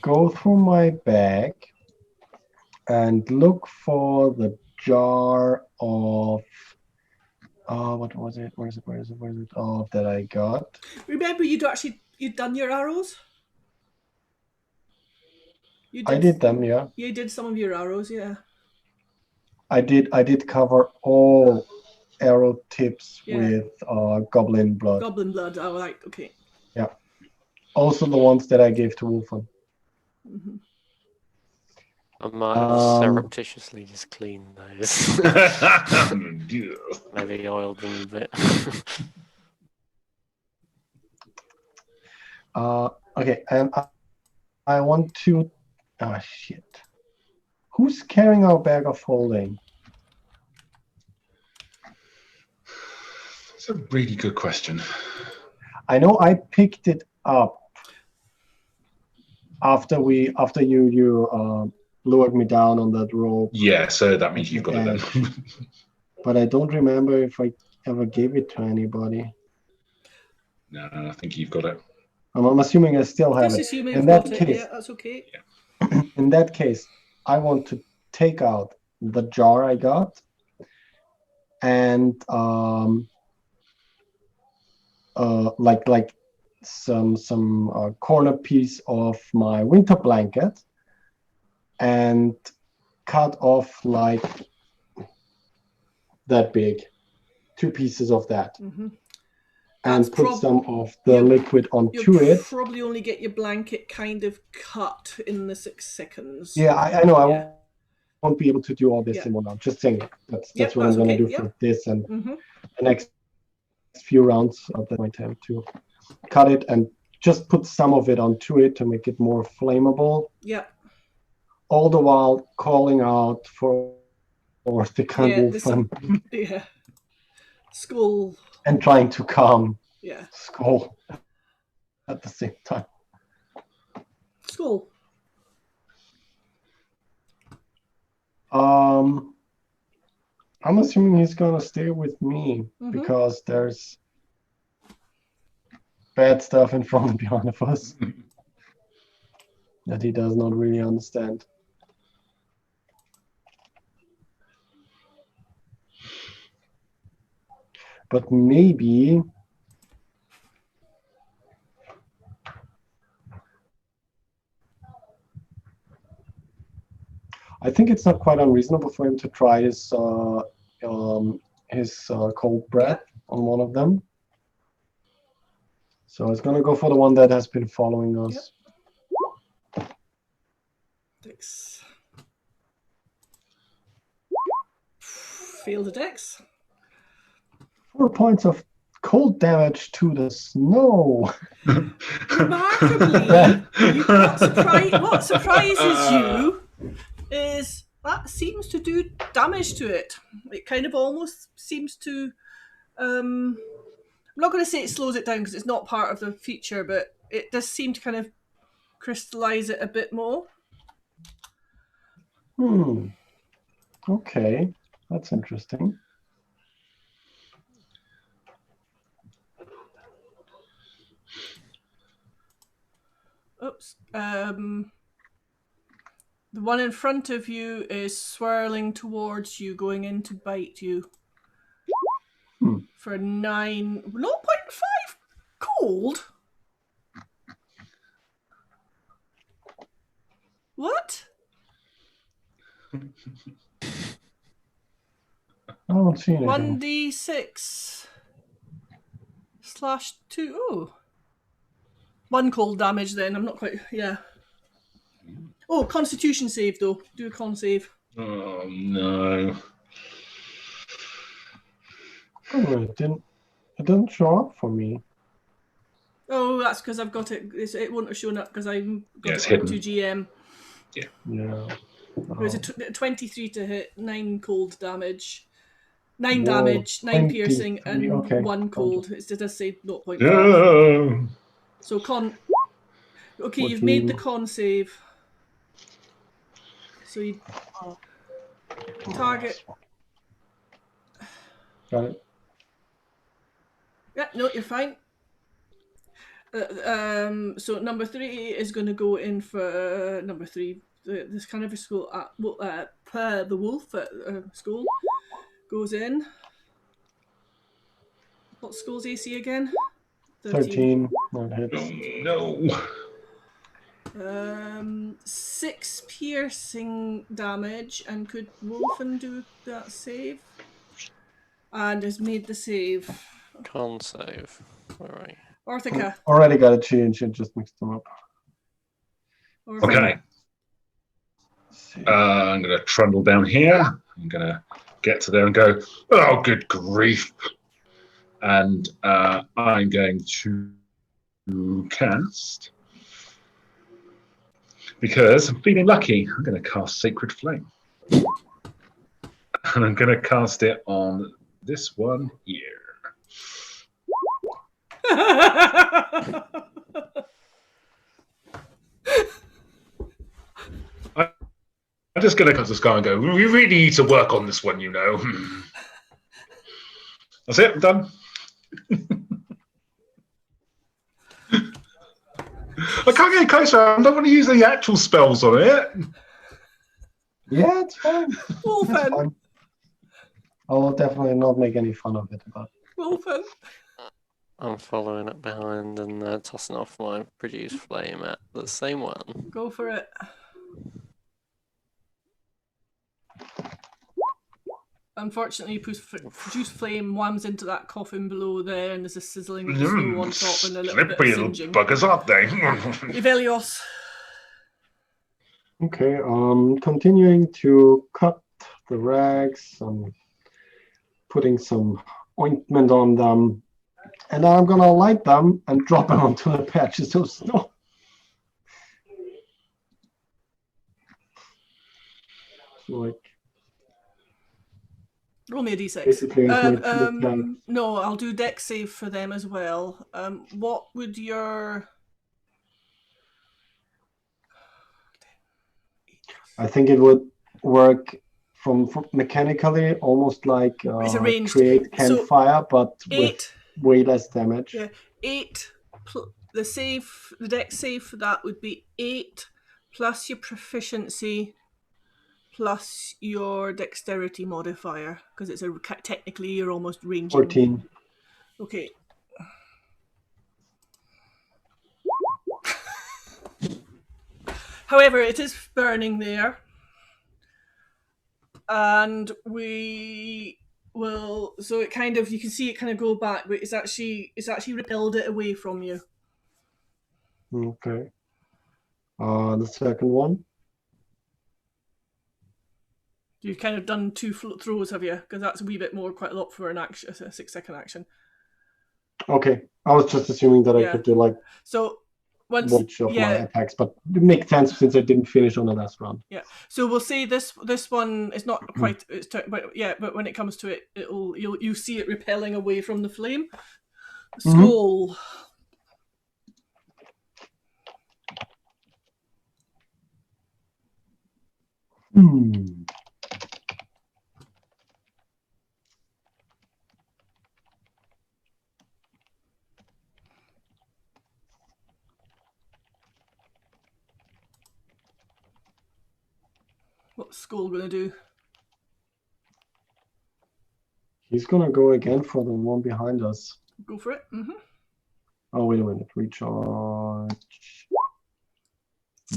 go through my bag and look for the jar of what was it? Where is it? Oh, that I got. Remember, you'd done your arrows. I did them, yeah. You did some of your arrows, yeah. I did cover all arrow tips with goblin blood. Goblin blood. Oh, right. Okay. Yeah. Also the ones that I gave to Wolfen. Mm-hmm. I might have surreptitiously just cleaned those. Maybe oiled them a bit. Okay, and I want to. Oh shit! Who's carrying our bag of holding? That's a really good question. I know I picked it up after you lured me down on that rope. Yeah, so that means you've got it then. But I don't remember if I ever gave it to anybody. No, I think you've got it. I'm assuming I still have it. In that case, yeah, that's okay. Yeah. In that case, I want to take out the jar I got and like some corner piece of my winter blanket and cut off like that big, 2 pieces of that. Mm-hmm. And put some of the liquid onto it. Probably only get your blanket kind of cut in the 6 seconds. Yeah, I know. I won't be able to do all this in 1 round. Just saying. That's what I'm going to do for this and the next few rounds. That might have to cut it and just put some of it onto it to make it more flammable. Yeah. All the while calling out for the Wolfen. Yeah. Skull. And trying to calm Skull at the same time. Skull. I'm assuming he's gonna stay with me because there's bad stuff in front and behind of us that he does not really understand. But maybe I think it's not quite unreasonable for him to try his cold breath on one of them. So it's gonna go for the one that has been following us. Dex. Fail the Dex. 4 points of cold damage to the snow. Remarkably, what surprises you is that seems to do damage to it. It kind of almost seems to. I'm not going to say it slows it down because it's not part of the feature, but it does seem to kind of crystallize it a bit more. Okay, that's interesting. Oops. The one in front of you is swirling towards you, going in to bite you. For 0.5 cold? What? I don't see anything. 1d6 /2. Oh. 1 cold damage then. I'm not quite. Yeah. Oh, Constitution save though. Do a con save. Oh no. Oh, it didn't show up for me. Oh, that's because I've got it. It wouldn't have shown up because I've got it hidden. to GM. Yeah. It was a 23 to hit, 9 cold damage. 9 damage, 9 piercing, and 1 cold. It does say 0.5. No. So con. Okay, you've made the con save. So you target. Got it. Yeah, no, you're fine. So number 3 is going to go in for number 3. This kind of school the wolf at school goes in. What's school's AC again? 13. That hits. No. 6 piercing damage, and could Wolfen do that save? And has made the save. Can't save. Alright. Orthica. Already got a change. It just mixed them up. Okay. I'm going to trundle down here. I'm going to get to there and go, oh, good grief. And I'm going to cast, because I'm feeling lucky, I'm going to cast Sacred Flame. And I'm going to cast it on this one here. I'm just going to cut this guy and go, we really need to work on this one, you know. That's it, I'm done. I can't get closer. I don't want to use any actual spells on it. Yeah, it's fine. Wolfen. Fine. I will definitely not make any fun of it. But Wolfen. I'm following it behind and tossing off my produce flame at the same one. Go for it. Unfortunately, produce flame whams into that coffin below there, and there's a sizzling of snow on top and a little bit of Slippery singeing. little buggers, aren't they? Evelios. okay, continuing to cut the rags, putting some ointment on them, and then I'm gonna light them and drop them onto the patches of snow. Like Roll me a d6. basically, it's my No, I'll do dex save for them as well. What would your... I think it would work from mechanically almost like It's arranged. create campfire, but 8. with way less damage. Yeah, 8. The dex save for that would be 8 plus your proficiency plus your dexterity modifier, because it's technically you're almost ranging. 14. Okay. However, it is burning there, and we will. So it kind of, you can see it kind of go back, but it's actually repelled it away from you. Okay. The second one. You've kind of done 2 throws, have you? Because that's a wee bit more, quite a lot for an action, a 6-second action. Okay, I was just assuming that I could do like so once of my attacks, but it makes sense since I didn't finish on the last round. Yeah. So we'll say this one is not quite. But when it comes to it, you see it repelling away from the flame. Skull. What's Skull gonna do? He's gonna go again for the one behind us. Go for it. Mm-hmm. Oh, wait a minute. Recharge.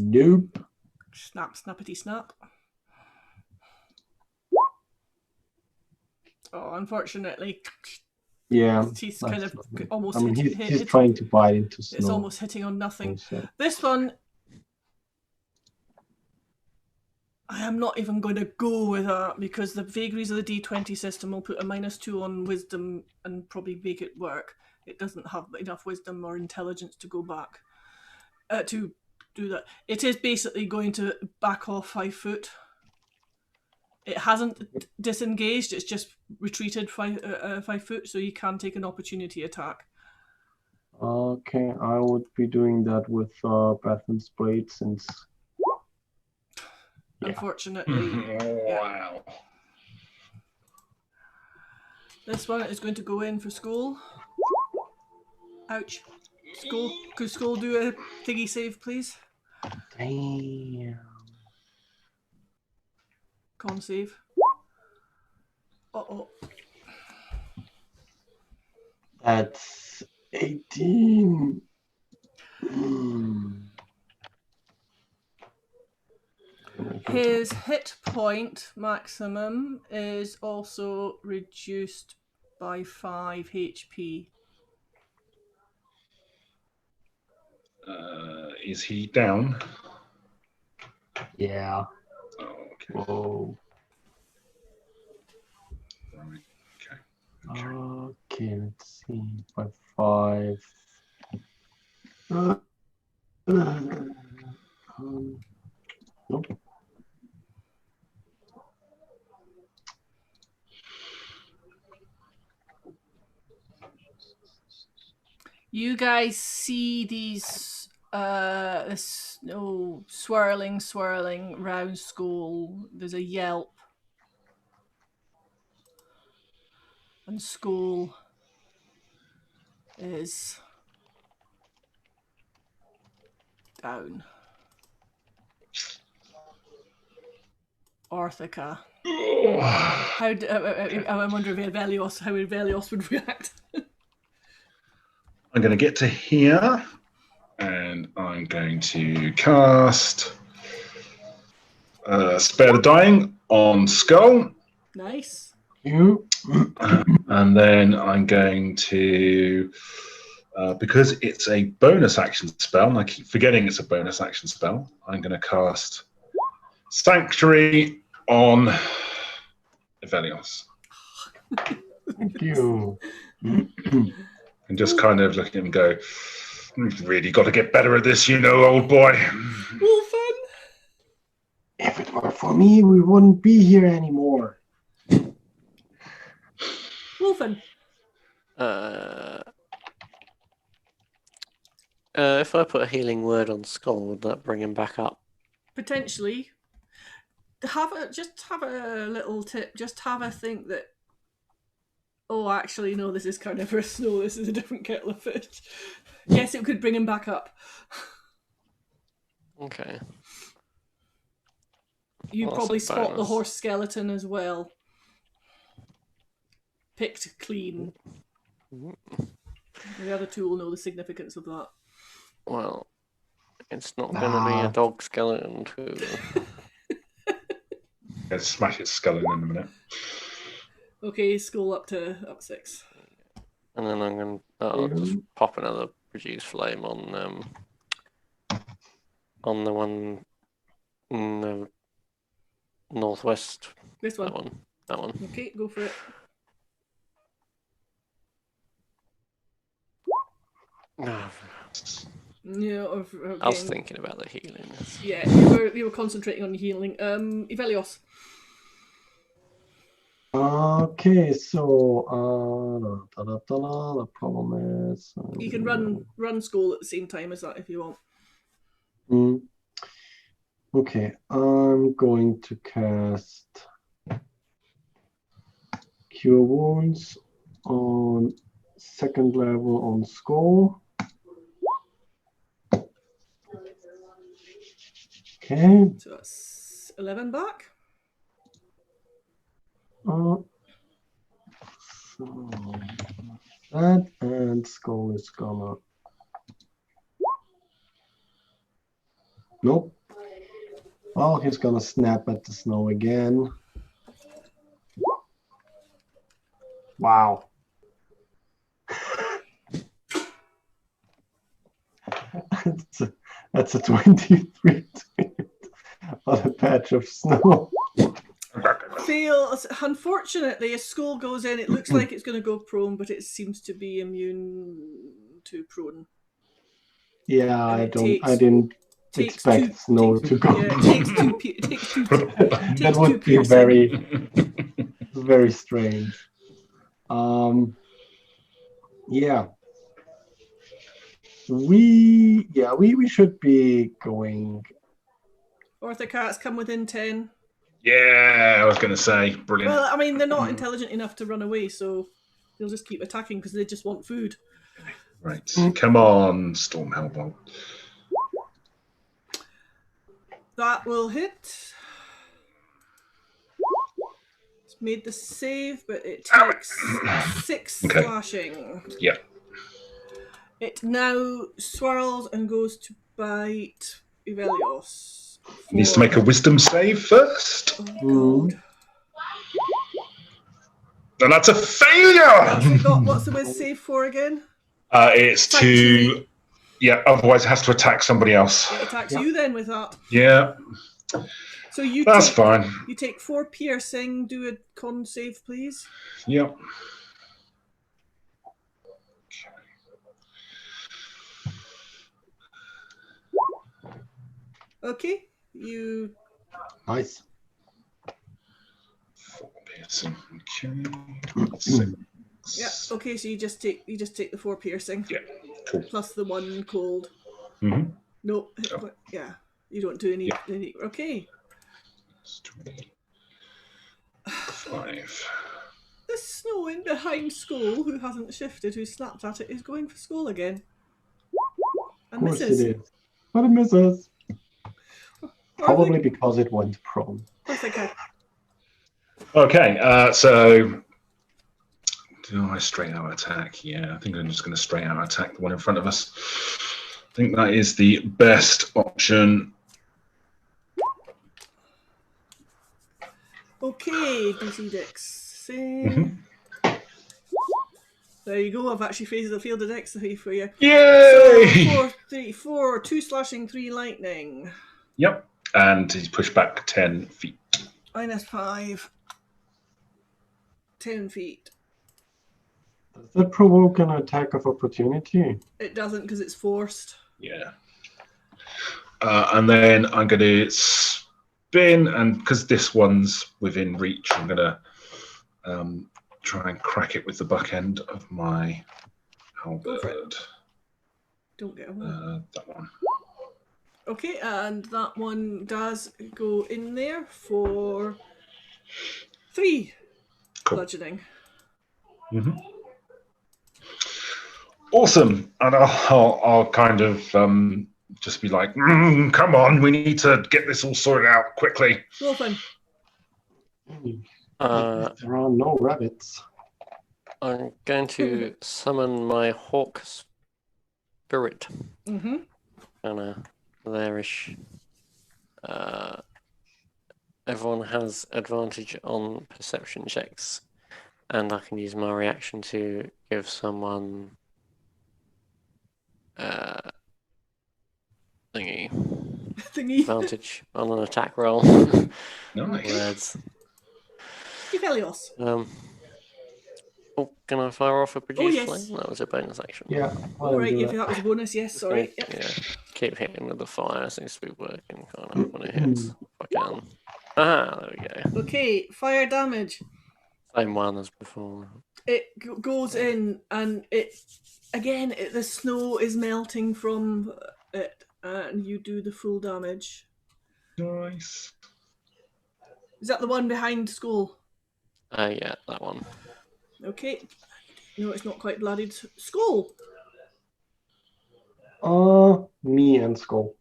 Nope. Snap, snappity snap. Oh, unfortunately. Yeah. He's kind of almost. I mean, he's trying to bite into snow. It's almost hitting on nothing. Also. This one, I am not even going to go with that, because the vagaries of the D20 system will put a -2 on wisdom and probably make it work. It doesn't have enough wisdom or intelligence to go back to do that. It is basically going to back off 5 foot. It hasn't disengaged, it's just retreated 5 foot, so you can take an opportunity attack. Okay, I would be doing that with Bathman's Blade since... Unfortunately. Wow. This one is going to go in for Skull. Ouch. Could Skull do a thingy save, please? Damn. Con save. Uh-oh. That's 18. His hit point maximum is also reduced by 5 HP. Is he down? Yeah. Oh, okay. Whoa. Right. Okay, let's see. By 5. Nope. You guys see these this swirling round skull. There's a yelp. And Skull is down. Orthica. I wonder if how Velios would react. I'm going to get to here, and I'm going to cast Spare the Dying on Skull. Nice. And then I'm going to, because it's a bonus action spell, and I keep forgetting it's a bonus action spell, I'm going to cast Sanctuary on Velios. Thank you. And just kind of look at him and go, "You've really got to get better at this, old boy." Wolfen! If it were for me, we wouldn't be here anymore. Wolfen! If I put a healing word on Skull, would that bring him back up? Potentially. Have a little tip. Just have a think that, oh, actually, no, this is carnivorous. No, this is a different kettle of fish. Yes, it could bring him back up. Okay. You Well, probably that's a spot the bonus. horse skeleton as well. Picked clean. The other two will know the significance of that. Well, it's not going to be a dog skeleton too. Let's smash his skull in a minute. Okay, Skull up 6. And then I'm going to just pop another produce flame on the one in the northwest. This one. That one. Okay, go for it. No, Yeah, I was thinking about the healing. Yeah, you were concentrating on healing. Ivelios. Okay, so the problem is You can run Skull at the same time as that if you want. Okay, I'm going to cast Cure Wounds on 2nd level on Skull. Okay. So that's 11 back. So that, and Skull is gonna. Nope. Well, he's gonna snap at the snow again. Wow. That's a 23 on a patch of snow. Fails. Unfortunately, a Skull goes in. It looks like it's going to go prone, but it seems to be immune to prone. Yeah, I didn't expect snow to go. Yeah, it takes two. That would be very strange. Yeah. We should be going. Orthocats come within 10. Yeah, I was going to say, brilliant. Well, I mean, they're not intelligent enough to run away, so they'll just keep attacking because they just want food. Right. Come on, Storm Hellbolt. That will hit. It's made the save, but it takes 6 Okay. slashing. Yeah. It now swirls and goes to bite Ivelios. Needs to make a wisdom save first. Oh, God. And that's a failure! What's the whiz save for again? It's Sanctuary. to... Yeah, otherwise it has to attack somebody else. It attacks you then with that. Yeah, So you that's take, fine. You take 4 piercing. Do a con save, please. Yep. Okay. You... Nice. 4 piercing. Okay. 6. Yeah, okay, so you just take the 4 piercing. Yeah, cool. Plus the 1 cold. Mm-hmm. No, Oh. yeah. You don't do any... Yeah. Okay. 5. The snow in behind Skull, who hasn't shifted, who snapped at it, is going for Skull again. And Of course misses. it is. But it misses. Or Probably like- because it went prone. That's okay. Okay, so... Do I straight out attack? Yeah, I think I'm just going to straight out attack the one in front of us. I think that is the best option. Okay, DC Dex. Mhm. There you go, I've actually phased the field of Dex for you. Yay! So 4, 3, 4, 2 slashing, 3 lightning. Yep, and he's pushed back 10 feet. -5. 10 feet. Does that provoke an attack of opportunity? It doesn't because it's forced. Yeah. And then I'm going to spin, and because this one's within reach, I'm going to try and crack it with the buck end of my halberd. Don't get away. That one. Okay, and that one does go in there for 3 Cool. bludgeoning. Mm-hmm. Awesome. And I'll kind of just be like, come on, we need to get this all sorted out quickly. Wolfen. There are no rabbits. I'm going to summon my hawk spirit. Mm-hmm. Kind of there-ish. Everyone has advantage on perception checks, and I can use my reaction to give someone thingy Thingy. advantage on an attack roll. Nice. Words. Ivelios. Oh, can I fire off a produce yes. flame? That was a bonus action. Yeah. All right, do if that was a bonus, yes, sorry. Yeah. Yep. Keep hitting with the fire. Seems to be working kind of when it hits. If I can. Ah, there we go. Okay, fire damage. Same one as before. It goes in, and the snow is melting from it, and you do the full damage. Nice. Is that the one behind Skull? Yeah, that one. Okay. No, it's not quite bloodied. Skull! Me and Skull.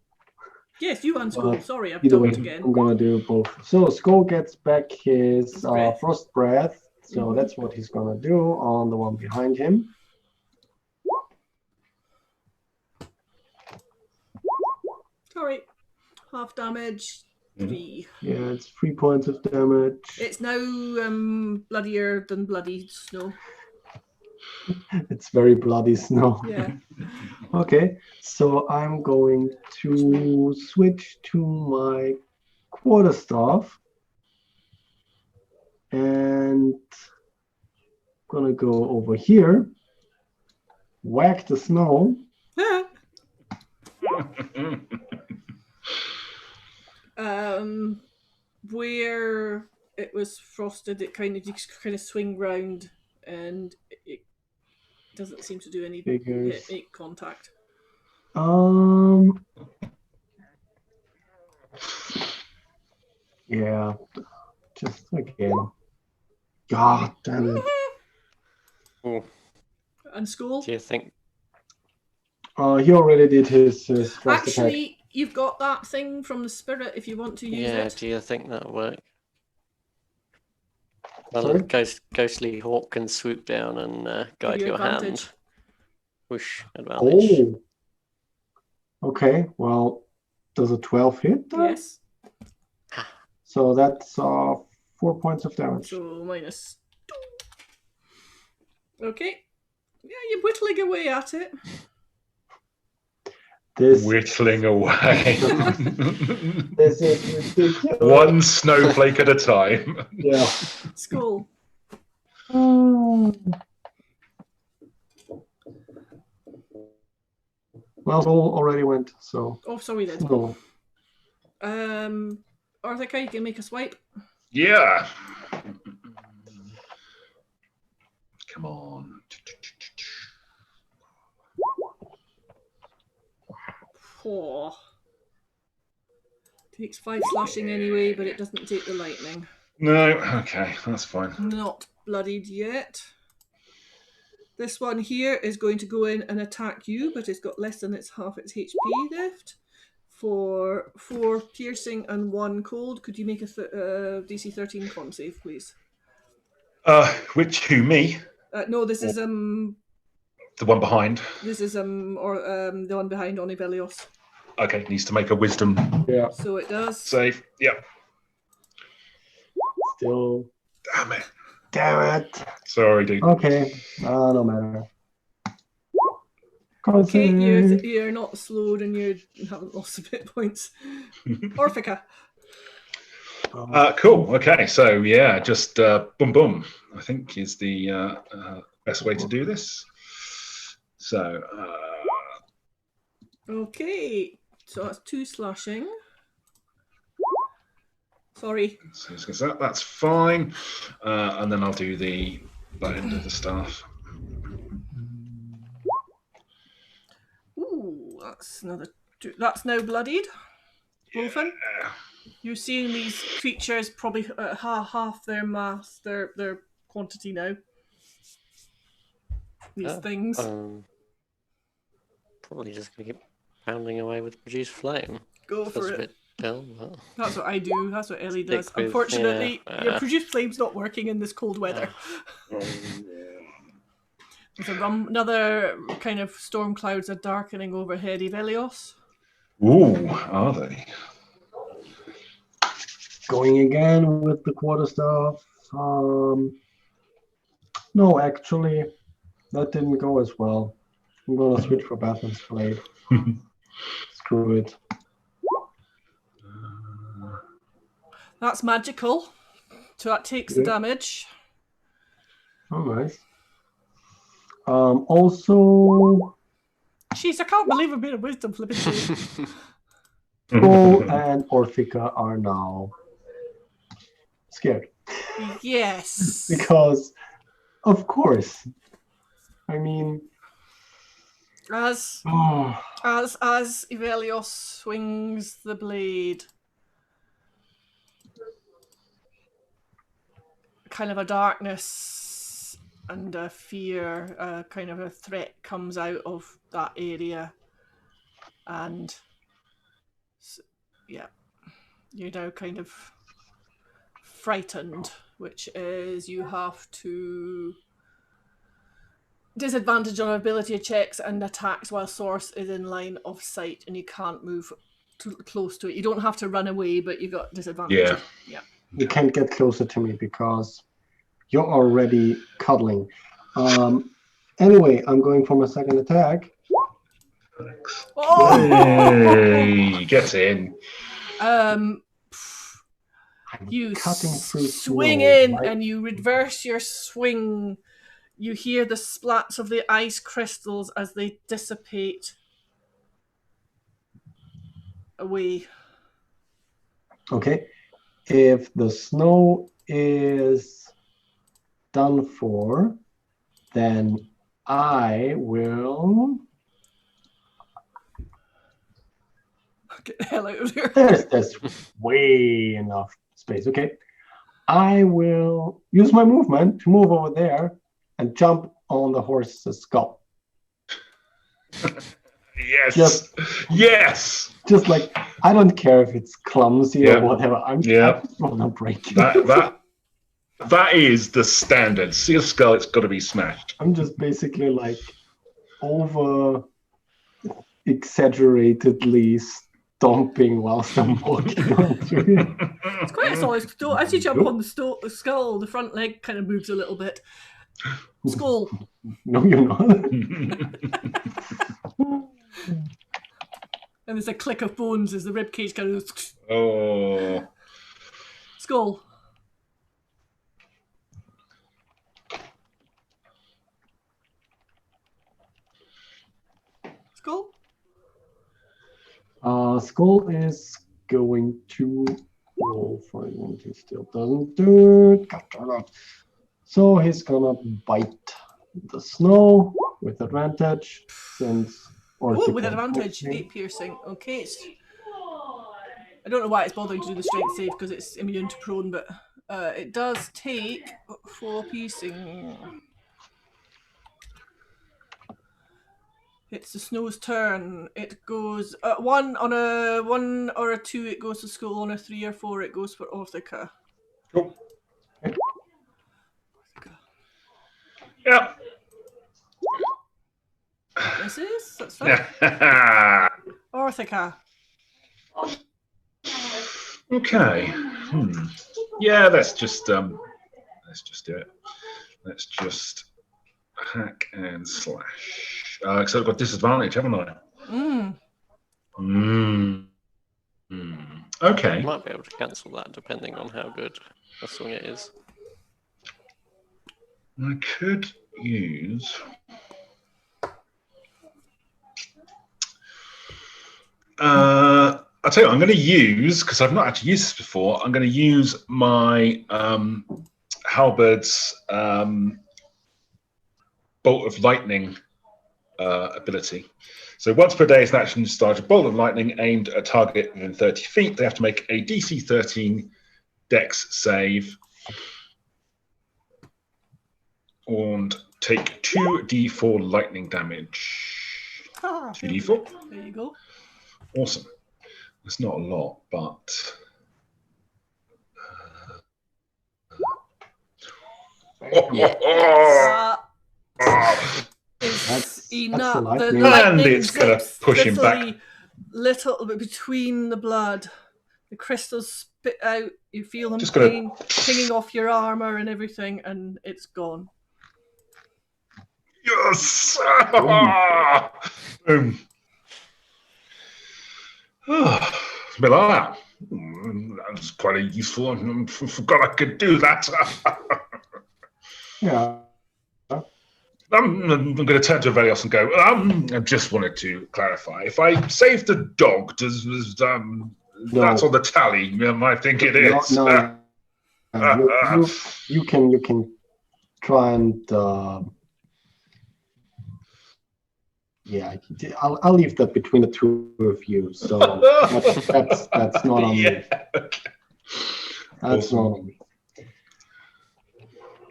Yes, you and Skull. Sorry, I've Either way, talked again. I'm gonna do both. So Skull gets back his Breath. frost breath. So Mhm. that's what he's gonna do on the one behind him. Sorry. Half damage. 3. Yeah, it's 3 points of damage. It's now bloodier than bloody snow. It's very bloody snow. Yeah. Okay, so I'm going to switch to my quarterstaff and gonna go over here, whack the snow. Where it was frosted, it kind of swing round, and it doesn't seem to do any Figures. make contact. Yeah, just again. God damn it. Ooh. And Skull? Do you think He already did his first attack. Actually, you've got that thing from the spirit if you want to use Yeah, it. do you think that'll work? Sorry? Well, ghostly hawk can swoop down and guide you your advantage. hand. Whoosh, advantage. Oh. Okay, well, does a 12 hit? Then? Yes. So that's 4 points of damage. So minus 2. Okay. Yeah, you're whittling away at it. This Whittling away. this is ridiculous. One snowflake at a time. Yeah. Skull. Well, Soul already went, so Oh, sorry then. no. Arthur, you can make a swipe. Yeah. Come on. Four. Takes 5 slashing anyway, but it doesn't take the lightning. No, okay, that's fine. Not bloodied yet. This one here is going to go in and attack you, but it's got less than half its HP left. For 4 piercing and 1 cold, could you make a DC 13 con save, please? Who, me? No, this is The one behind. This is the one behind Onivelios. Okay, needs to make a wisdom Yeah. So it does. save. Yep. Still. Damn it. Damn it. Sorry, dude. Okay. No matter. Okay, you're not slowed and you haven't lost a bit of points. Orphica. Cool. Okay, so yeah, just boom boom, I think is the best way to do this. So Okay, so that's 2 slashing. Sorry. so that's fine. And then I'll do that end of the staff. Ooh, that's another 2. That's now bloodied. Wolfen. Yeah. You're seeing these creatures probably at half their mass, their quantity now. These things. Probably just going to keep pounding away with produce flame. Go Feels for a it. bit dull, but... That's what I do. That's what Ellie does. Stick with- Unfortunately, yeah, your produce flame's not working in this cold weather. There's another kind of storm clouds are darkening overhead Evelios. Ooh, are they? Going again with the quarterstaff. No, actually, that didn't go as well. I'm gonna switch for Batman's Blade. Screw it. That's magical. So that takes the damage. Oh, nice. Also, Jeez, I can't believe I've been a wisdom flipping save. Cole and Orphica are now scared. Yes. Because, of course. I mean, As oh, Evelios swings the blade, kind of a darkness and a fear, kind of a threat comes out of that area, and yeah, you're now kind of frightened, which is you have to disadvantage on ability checks and attacks while source is in line of sight and you can't move too close to it. You don't have to run away, but you've got disadvantage. Yeah. you can't get closer to me because you're already cuddling. Anyway, I'm going for my second attack. Oh! Hey, get in. You Cutting through swing snow, in right? and you reverse your swing. You hear the splats of the ice crystals as they dissipate away. Okay. If the snow is done for, then I will. Get the hell out of here. There's way enough space. Okay. I will use my movement to move over there and jump on the horse's skull. Yes. Yes. Just like, I don't care if it's clumsy Yeah. or whatever. I just want to break it. That is the standard. See a skull, it's got to be smashed. I'm just basically like over exaggeratedly stomping whilst I'm walking onto it. It's quite a solid stone. As you jump on the skull, the front leg kind of moves a little bit. Skull. No, you're not. And there's a click of bones as the ribcage kind of... Oh. Skull. Skull? Skull is going to roll for it. He still doesn't do it. So he's gonna bite the snow with advantage since. Oh, with advantage, 8 piercing. Okay. I don't know why it's bothering to do the strength save because it's immune to prone, but it does take 4 piercing. It's the snow's turn. It goes 1 on a 1 or a 2. It goes to Skull. On a 3 or 4, it goes for Orthica. Cool. Yep. Misses. That's fine. Orthica. Okay. Yeah, let's just do it. Let's just hack and slash. Because I've got disadvantage, haven't I? Okay. You might be able to cancel that depending on how good a swing it is. I could use. I'll tell you what, I'm going to use, because I've not actually used this before, I'm going to use my halberd's bolt of lightning ability. So once per day is an action to start a bolt of lightning aimed at a target within 30 feet. They have to make a DC 13 Dex save and take 2d4 lightning damage. 2d4. There you go. Awesome. It's not a lot, but It's enough. the Lightning. And it's going to push him back. Little bit between the blood. The crystals spit out. You feel them Just gonna- pinging off your armor and everything, and it's gone. Yes! Boom. It's a bit like that. That was quite useful. I forgot I could do that. Yeah. I'm going to turn to Velios and go, I just wanted to clarify. If I saved the dog, that's on the tally. I think it is. No. You can try and I'll leave that between the two of you. So that's not on me. Okay. That's not on me.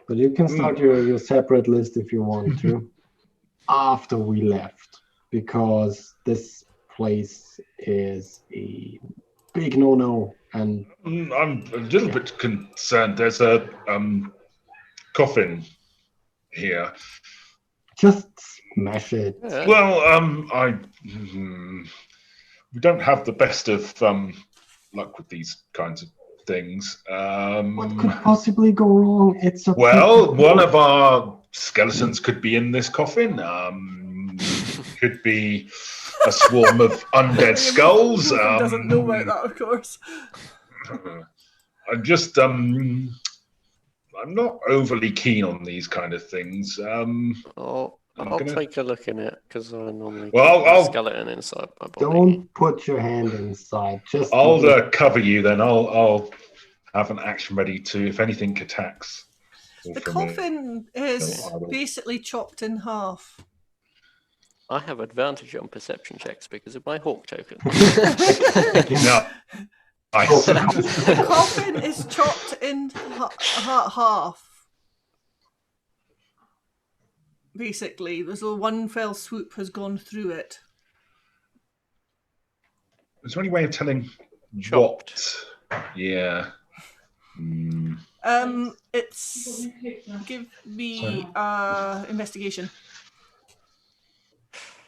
But you can start your separate list if you want to after we left, because this place is a big no-no. And I'm a little bit concerned. There's a coffin here. Just smash it. Well, we don't have the best of luck with these kinds of things. What could possibly go wrong? It's a one of our skeletons could be in this coffin. Could be a swarm of undead skulls. Doesn't know about that, of course. I'm just I'm not overly keen on these kind of things. I'll take a look in it because I normally I'll keep a skeleton inside my body. Don't put your hand inside. Just I'll cover you. Then I'll have an action ready to if anything attacks. The coffin is basically chopped in half. I have advantage on perception checks because of my hawk token. No. The coffin is chopped in half. Basically, there's a one fell swoop has gone through it. Is there any way of telling Chopped. what? Yeah. It's give me investigation.